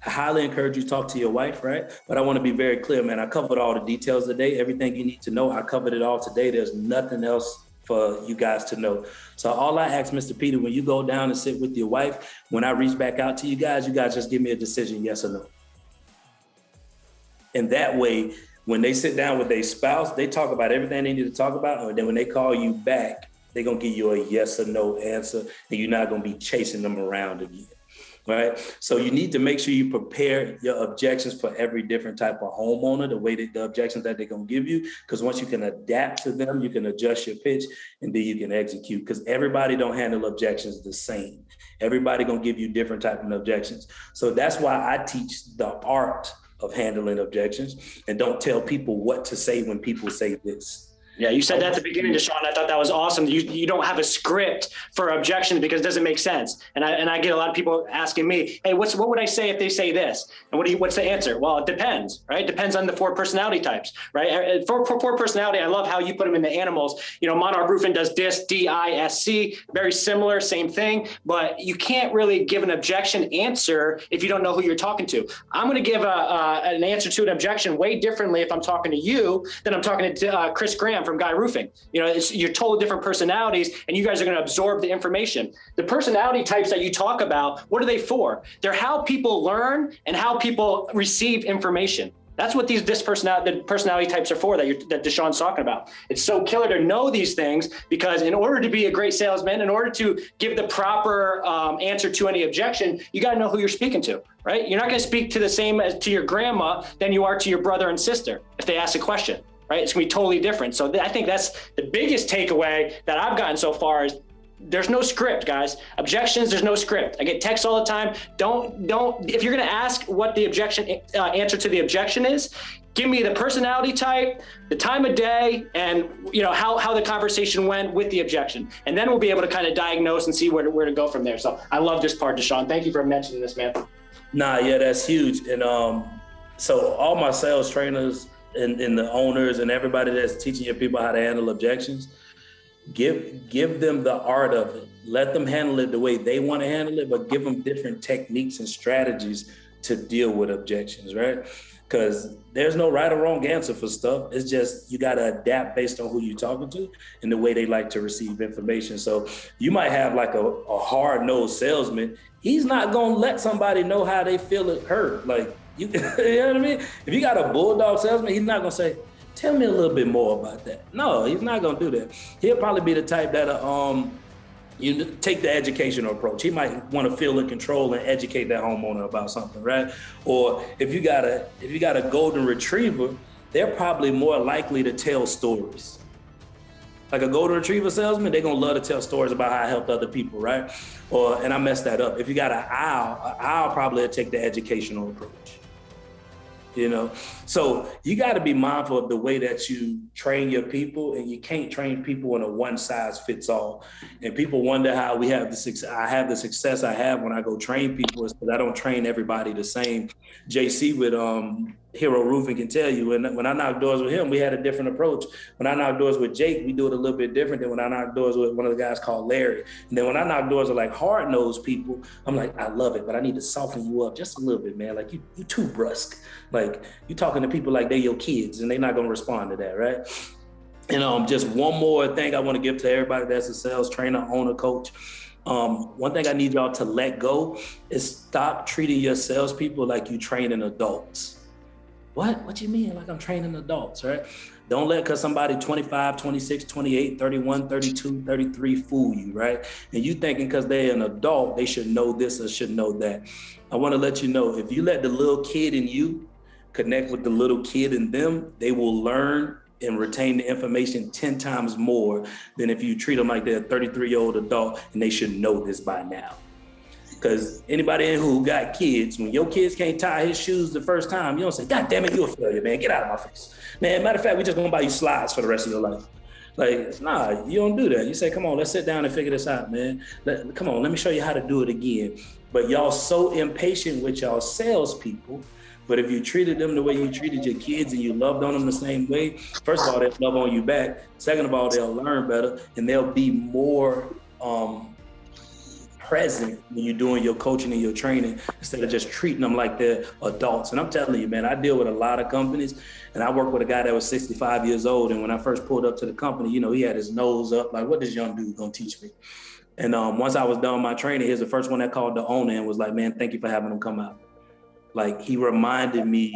I highly encourage you to talk to your wife, right? But I want to be very clear, man. I covered all the details today. Everything you need to know, I covered it all today. There's nothing else for you guys to know. So all I ask, Mr. Peter, when you go down and sit with your wife, when I reach back out to you guys just give me a decision, yes or no. And that way, when they sit down with their spouse, they talk about everything they need to talk about. And then when they call you back, they're going to give you a yes or no answer. And you're not going to be chasing them around again, right? So you need to make sure you prepare your objections for every different type of homeowner, the objections that they're going to give you. Because once you can adapt to them, you can adjust your pitch and then you can execute. Because everybody don't handle objections the same. Everybody going to give you different type of objections. So that's why I teach the art of handling objections, and don't tell people what to say when people say this. Yeah, you said that at the beginning, Deshaun. I thought that was awesome. You don't have a script for objections because it doesn't make sense. And I get a lot of people asking me, hey, what would I say if they say this? And what's the answer? Well, it depends, right? It depends on the 4 personality types, right? For personality, I love how you put them in the animals. You know, Monarch Roofing does DISC, D-I-S-C, very similar, same thing. But you can't really give an objection answer if you don't know who you're talking to. I'm going to give an answer to an objection way differently if I'm talking to you than I'm talking to Chris Graham from Guy Roofing. You know, you're totally different personalities, and you guys are going to absorb the information. The personality types that you talk about, what are they for? They're how people learn and how people receive information. That's what the personality types are for that Deshaun's talking about. It's so killer to know these things, because in order to be a great salesman, in order to give the proper answer to any objection, you got to know who you're speaking to, right? You're not going to speak to the same as to your grandma than you are to your brother and sister if they ask a question. Right? It's gonna be totally different. So I think that's the biggest takeaway that I've gotten so far is there's no script, guys. Objections, there's no script. I get texts all the time. Don't, if you're gonna ask what the objection answer to the objection is, give me the personality type, the time of day, and you know how the conversation went with the objection. And then we'll be able to kind of diagnose and see where to go from there. So I love this part, Deshaun. Thank you for mentioning this, man. Nah, yeah, that's huge. And so all my sales trainers and the owners and everybody that's teaching your people how to handle objections, give them the art of it. Let them handle it the way they want to handle it, but give them different techniques and strategies to deal with objections, right? Because there's no right or wrong answer for stuff. It's just you got to adapt based on who you're talking to and the way they like to receive information. So you might have like a hard-nosed salesman. He's not going to let somebody know how they feel it hurt. Like, you know what I mean? If you got a bulldog salesman, he's not going to say, tell me a little bit more about that. No, he's not going to do that. He'll probably be the type that you take the educational approach. He might want to feel in control and educate that homeowner about something, right? Or if you got a golden retriever, they're probably more likely to tell stories. Like a golden retriever salesman, they're gonna love to tell stories about how I helped other people, right? And I messed that up. If you got an owl probably will take the educational approach. You know, so you got to be mindful of the way that you train your people, and you can't train people in a one size fits all. And people wonder how we have the success. I have the success I have when I go train people is because I don't train everybody the same. JC with Hero Roofing can tell you, when I knock doors with him, we had a different approach. When I knock doors with Jake, we do it a little bit different than when I knock doors with one of the guys called Larry. And then when I knock doors with like hard-nosed people, I'm like, I love it, but I need to soften you up just a little bit, man. Like you too brusque. Like you talking to people like they're your kids and they're not gonna respond to that, right? And just one more thing I wanna give to everybody that's a sales trainer, owner, coach. One thing I need y'all to let go is stop treating your salespeople like you training adults. What you mean? Like I'm training adults, right? Don't let cause somebody 25, 26, 28, 31, 32, 33 fool you, right? And you thinking cause they're an adult, they should know this or should know that. I wanna let you know, if you let the little kid in you connect with the little kid in them, they will learn and retain the information 10 times more than if you treat them like they're a 33-year-old adult and they should know this by now. Because anybody in who got kids, when your kids can't tie his shoes the first time, you don't say, God damn it, you're a failure, man. Get out of my face. Man, matter of fact, we just gonna buy you slides for the rest of your life. Like, nah, you don't do that. You say, come on, let's sit down and figure this out, man. Come on, let me show you how to do it again. But y'all so impatient with y'all salespeople. But if you treated them the way you treated your kids and you loved on them the same way, first of all, they'll love on you back. Second of all, they'll learn better and they'll be more present when you're doing your coaching and your training instead of just treating them like they're adults. And I'm telling you, man, I deal with a lot of companies and I work with a guy that was 65 years old. And when I first pulled up to the company, you know, he had his nose up like, what this young dude gonna teach me? And once I was done my training, he was the first one that called the owner and was like, man, thank you for having him come out. Like he reminded me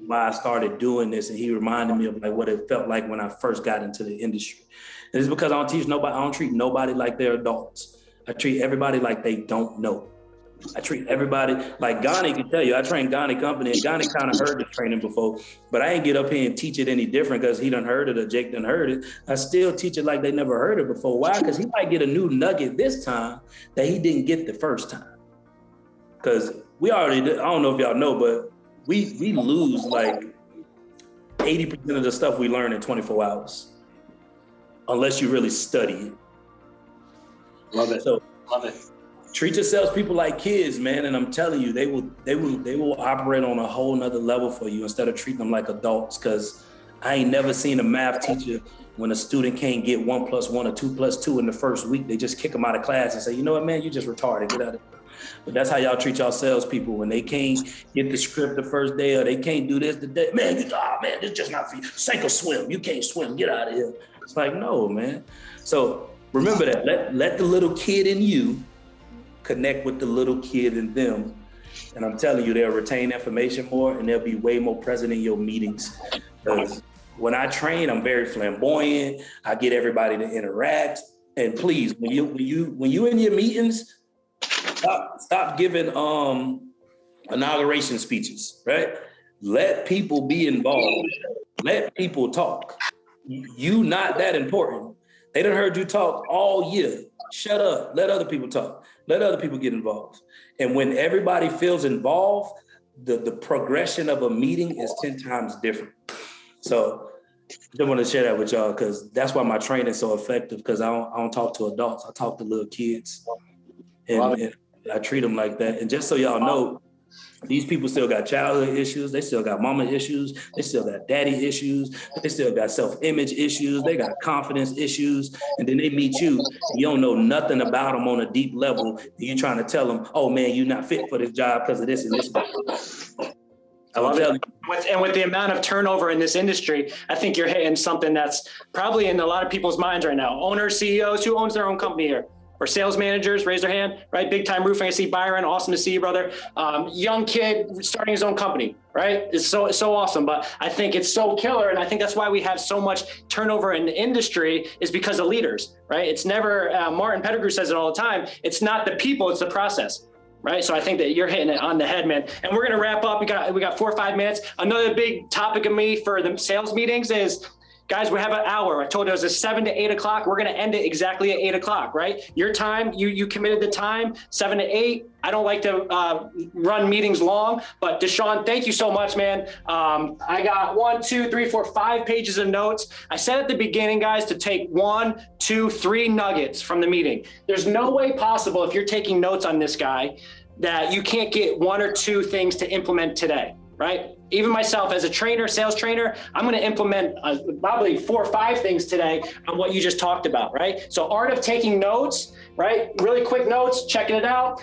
why I started doing this, and he reminded me of like what it felt like when I first got into the industry. And it's because I don't treat nobody like they're adults. I treat everybody like they don't know. I treat everybody like Ghani can tell you. I trained Ghani company, and Ghani kind of heard the training before, but I ain't get up here and teach it any different because he done heard it or Jake done heard it. I still teach it like they never heard it before. Why? Because he might get a new nugget this time that he didn't get the first time. Because we already, I don't know if y'all know, but we lose like 80% of the stuff we learn in 24 hours, unless you really study it. Love it. So love it. Treat your salespeople like kids, man. And I'm telling you, they will operate on a whole nother level for you instead of treating them like adults. Cause I ain't never seen a math teacher when a student can't get 1 + 1 or 2 + 2 in the first week, they just kick them out of class and say, you know what, man, you just retarded, get out of here. But that's how y'all treat y'all salespeople when they can't get the script the first day or they can't do this the day. Man, man, this just not for you. Sink or swim. You can't swim. Get out of here. It's like, no, man. So remember that. Let the little kid in you connect with the little kid in them. And I'm telling you, they'll retain information more and they'll be way more present in your meetings. Because when I train, I'm very flamboyant. I get everybody to interact. And please, when you in your meetings, stop giving inauguration speeches, right? Let people be involved. Let people talk. You not that important. They done heard you talk all year. Shut up. Let other people talk. Let other people get involved. And when everybody feels involved, the progression of a meeting is 10 times different. So I just want to share that with y'all because that's why my training is so effective, because I don't talk to adults. I talk to little kids. And I treat them like that. And just so y'all know, These people still got childhood issues. They still got mama issues. They still got daddy issues. They still got self-image issues. They got confidence issues. And then they meet you. You don't know nothing about them on a deep level. And you're trying to tell them, oh man, you're not fit for this job because of this and this. With the amount of turnover in this industry, I think you're hitting something that's probably in a lot of people's minds right now. Owners, CEOs, who owns their own company here? Or sales managers, raise their hand, right? Big time roofing. I see Byron, awesome to see you, brother. Young kid starting his own company, right? It's so awesome, but I think it's so killer. And I think that's why we have so much turnover in the industry is because of leaders, right? It's never, Martin Pettigrew says it all the time. It's not the people, it's the process. Right. So I think that you're hitting it on the head, man. And we're going to wrap up. We got 4 or 5 minutes. Another big topic of me for the sales meetings is, guys, we have an hour. I told you it was a 7 to 8 o'clock. We're going to end it exactly at 8 o'clock, right? Your time, you committed the time, 7 to 8. I don't like to run meetings long, but Deshaun, thank you so much, man. I got 1, 2, 3, 4, 5 pages of notes. I said at the beginning, guys, to take 1, 2, 3 nuggets from the meeting. There's no way possible if you're taking notes on this guy that you can't get 1 or 2 things to implement today, right? Even myself as a trainer, sales trainer, I'm going to implement probably 4 or 5 things today on what you just talked about, right? So art of taking notes, right? Really quick notes, checking it out.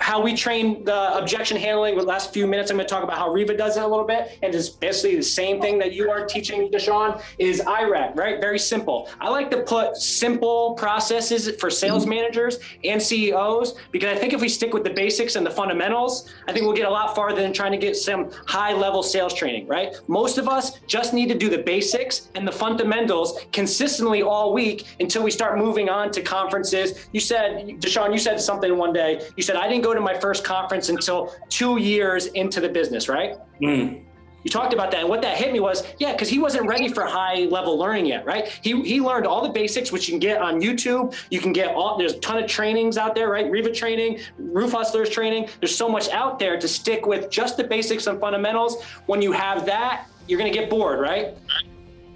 How we train the objection handling with the last few minutes. I'm going to talk about how Reeva does it a little bit. And it's basically the same thing that you are teaching, Deshaun, is IRAC, right? Very simple. I like to put simple processes for sales managers and CEOs, because I think if we stick with the basics and the fundamentals, I think we'll get a lot farther than trying to get some high level sales training, right? Most of us just need to do the basics and the fundamentals consistently all week until we start moving on to conferences. You said, Deshaun, you said something one day. You said, I didn't go to my first conference until 2 years into the business, right? You talked about that. And what that hit me was, yeah, because he wasn't ready for high level learning yet, right? He learned all the basics, which you can get on YouTube. You can get there's a ton of trainings out there, right? Reeva training, Roof Hustlers training. There's so much out there to stick with just the basics and fundamentals. When you have that, you're going to get bored, right?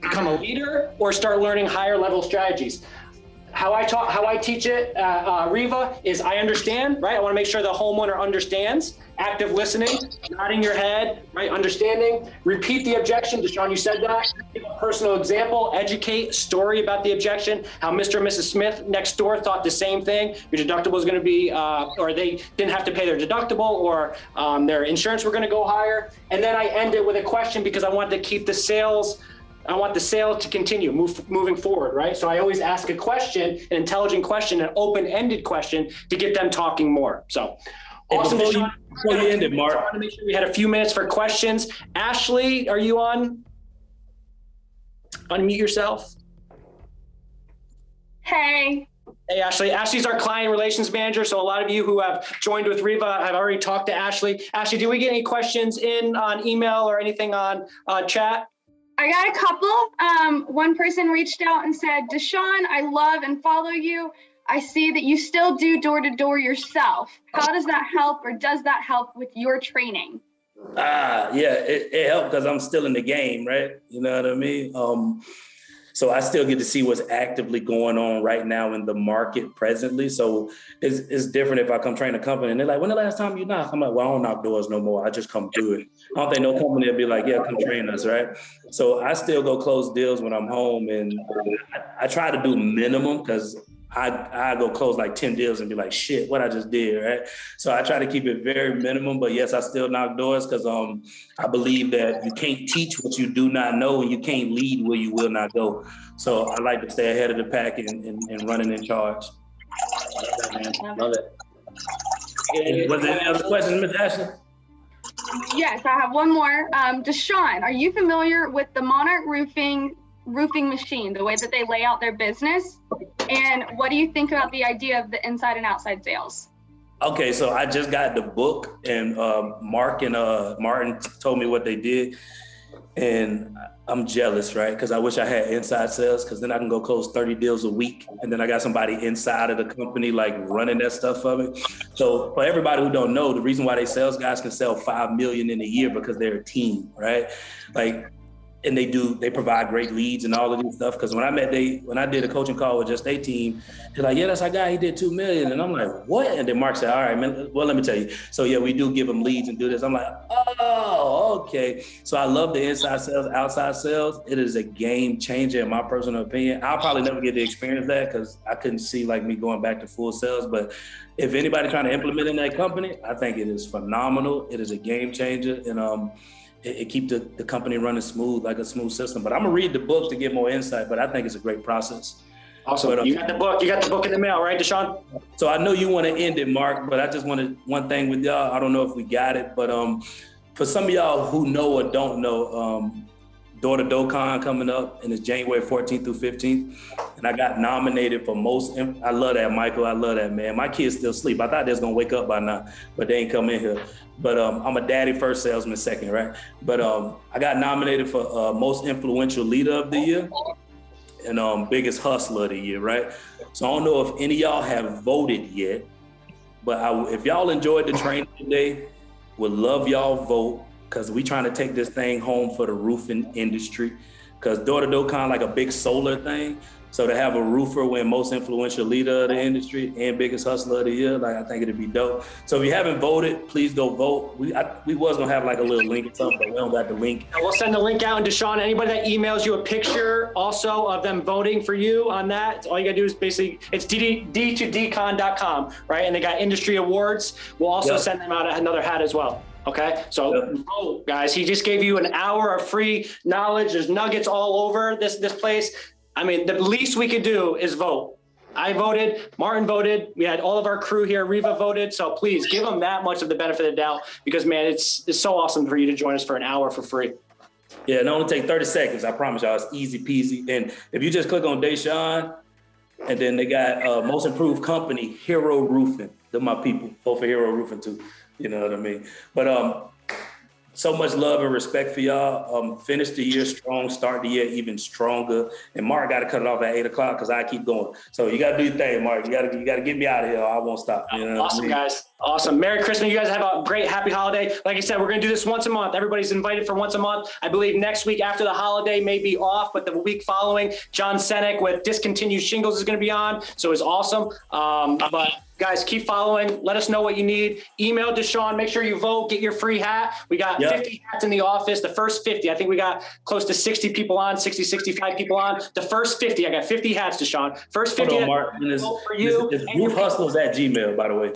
Become a leader or start learning higher level strategies. How I teach it, Reeva, is I understand, right? I want to make sure the homeowner understands. Active listening, nodding your head, right? Understanding. Repeat the objection. Deshaun, you said that. Give a personal example. Educate. Story about the objection. How Mr. and Mrs. Smith next door thought the same thing. Your deductible is going to be, or they didn't have to pay their deductible, or their insurance were going to go higher. And then I end it with a question because I want to keep the sales. I want the sale to continue moving forward, right? So I always ask a question, an intelligent question, an open-ended question to get them talking more. So awesome. Before you end it, Mark. I want to make sure we had a few minutes for questions. Ashley, are you on? Unmute yourself. Hey. Hey, Ashley. Ashley's our client relations manager. So a lot of you who have joined with Reeva have already talked to Ashley. Ashley, did we get any questions in on email or anything on chat? I got a couple. One person reached out and said, Deshaun, I love and follow you. I see that you still do door-to-door yourself. How does that help, or does that help with your training? Yeah, it helped because I'm still in the game, right? You know what I mean? So I still get to see what's actively going on right now in the market presently. So it's different if I come train a company and they're like, when the last time you knocked? I'm like, well, I don't knock doors no more. I just come do it. I don't think no company will be like, yeah, come train us, right? So I still go close deals when I'm home, and I try to do minimum because I go close like 10 deals and be like, shit, what I just did, right? So I try to keep it very minimum, but yes, I still knock doors because I believe that you can't teach what you do not know, and you can't lead where you will not go. So I like to stay ahead of the pack and running in charge. Love it. Was there any other questions, Ms. Ashley? Yes, I have one more. Deshaun, are you familiar with the Monarch roofing machine, the way that they lay out their business? And what do you think about the idea of the inside and outside sales? Okay, so I just got the book, and Mark and Martin told me what they did, and I'm jealous, right? Because I wish I had inside sales, because then I can go close 30 deals a week, and then I got somebody inside of the company like running that stuff for me. So for everybody who don't know, the reason why they sales guys can sell $5 million in a year because they're a team, right? Like, and they provide great leads and all of this stuff. Because when I did a coaching call with just their team, they're like, yeah, that's our guy. He did $2 million, and I'm like, what? And then Mark said, all right, man. Well, let me tell you. So yeah, we do give them leads and do this. I'm like, oh, okay. So I love the inside sales, outside sales. It is a game changer in my personal opinion. I'll probably never get to experience that because I couldn't see like me going back to full sales. But if anybody trying to implement in that company, I think it is phenomenal. It is a game changer, and it keep the company running smooth, like a smooth system. But I'm gonna read the book to get more insight, but I think it's a great process. Awesome. But, you got the book in the mail, right, Deshaun? So I know you want to end it, Mark, but I just wanted one thing with y'all. I don't know if we got it, but for some of y'all who know or don't know, Daughter DoCon coming up, and it's January 14th through 15th. And I got nominated for I love that, Michael. I love that, man. My kids still sleep. I thought they was gonna wake up by now, but they ain't come in here. But I'm a daddy first, salesman second, right? But I got nominated for most influential leader of the year and biggest hustler of the year, right? So I don't know if any of y'all have voted yet, but if y'all enjoyed the training today, would love y'all vote, because we trying to take this thing home for the roofing industry. Because Daughter DoCon like a big solar thing. So to have a roofer win most influential leader of the industry and biggest hustler of the year, like I think it'd be dope. So if you haven't voted, please go vote. We was gonna have like a little link or something, but we don't got the link. And we'll send the link out. And Deshaun, anybody that emails you a picture also of them voting for you on that, all you gotta do is basically, it's d2dcon.com, right? And they got industry awards. We'll also send them out another hat as well. Okay, so vote, guys. He just gave you an hour of free knowledge. There's nuggets all over this place. I mean, the least we could do is vote. I voted, Martin voted, we had all of our crew here, Reeva voted. So please give them that much of the benefit of the doubt, because man, it's so awesome for you to join us for an hour for free. Yeah, it only take 30 seconds. I promise y'all, it's easy peasy. And if you just click on Deshaun, and then they got most improved company, Hero Roofing. They're my people, both for Hero Roofing too. You know what I mean? But so much love and respect for y'all. Finish the year strong, start the year even stronger. And Mark got to cut it off at 8 o'clock because I keep going. So you got to do your thing, Mark. You got to get me out of here. Or I won't stop. You know awesome, guys. Awesome. Merry Christmas. You guys have a great, happy holiday. Like I said, we're going to do this once a month. Everybody's invited for once a month. I believe next week after the holiday may be off, but the week following, John Senek with Discontinued Shingles is going to be on. So it's awesome. But guys, keep following. Let us know what you need. Email Deshaun. Make sure you vote. Get your free hat. We got 50 hats in the office. The first 50. I think we got close to 60 people on, 60, 65 people on. The first 50. I got 50 hats, Deshaun. First 50 hats for you. It's Roof Hustlers at Gmail, by the way.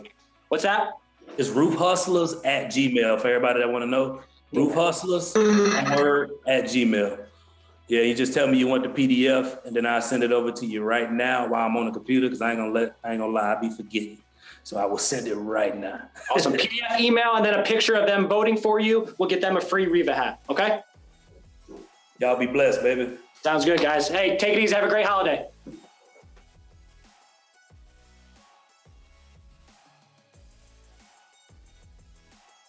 What's that? It's Roof Hustlers at Gmail for everybody that want to know. Roof Hustlers, word at Gmail. Yeah, you just tell me you want the PDF, and then I'll send it over to you right now while I'm on the computer, because I ain't gonna lie, I be forgetting. So I will send it right now. Awesome. PDF, email, and then a picture of them voting for you. We'll get them a free Reeva hat. Okay? Y'all be blessed, baby. Sounds good, guys. Hey, take it easy. Have a great holiday.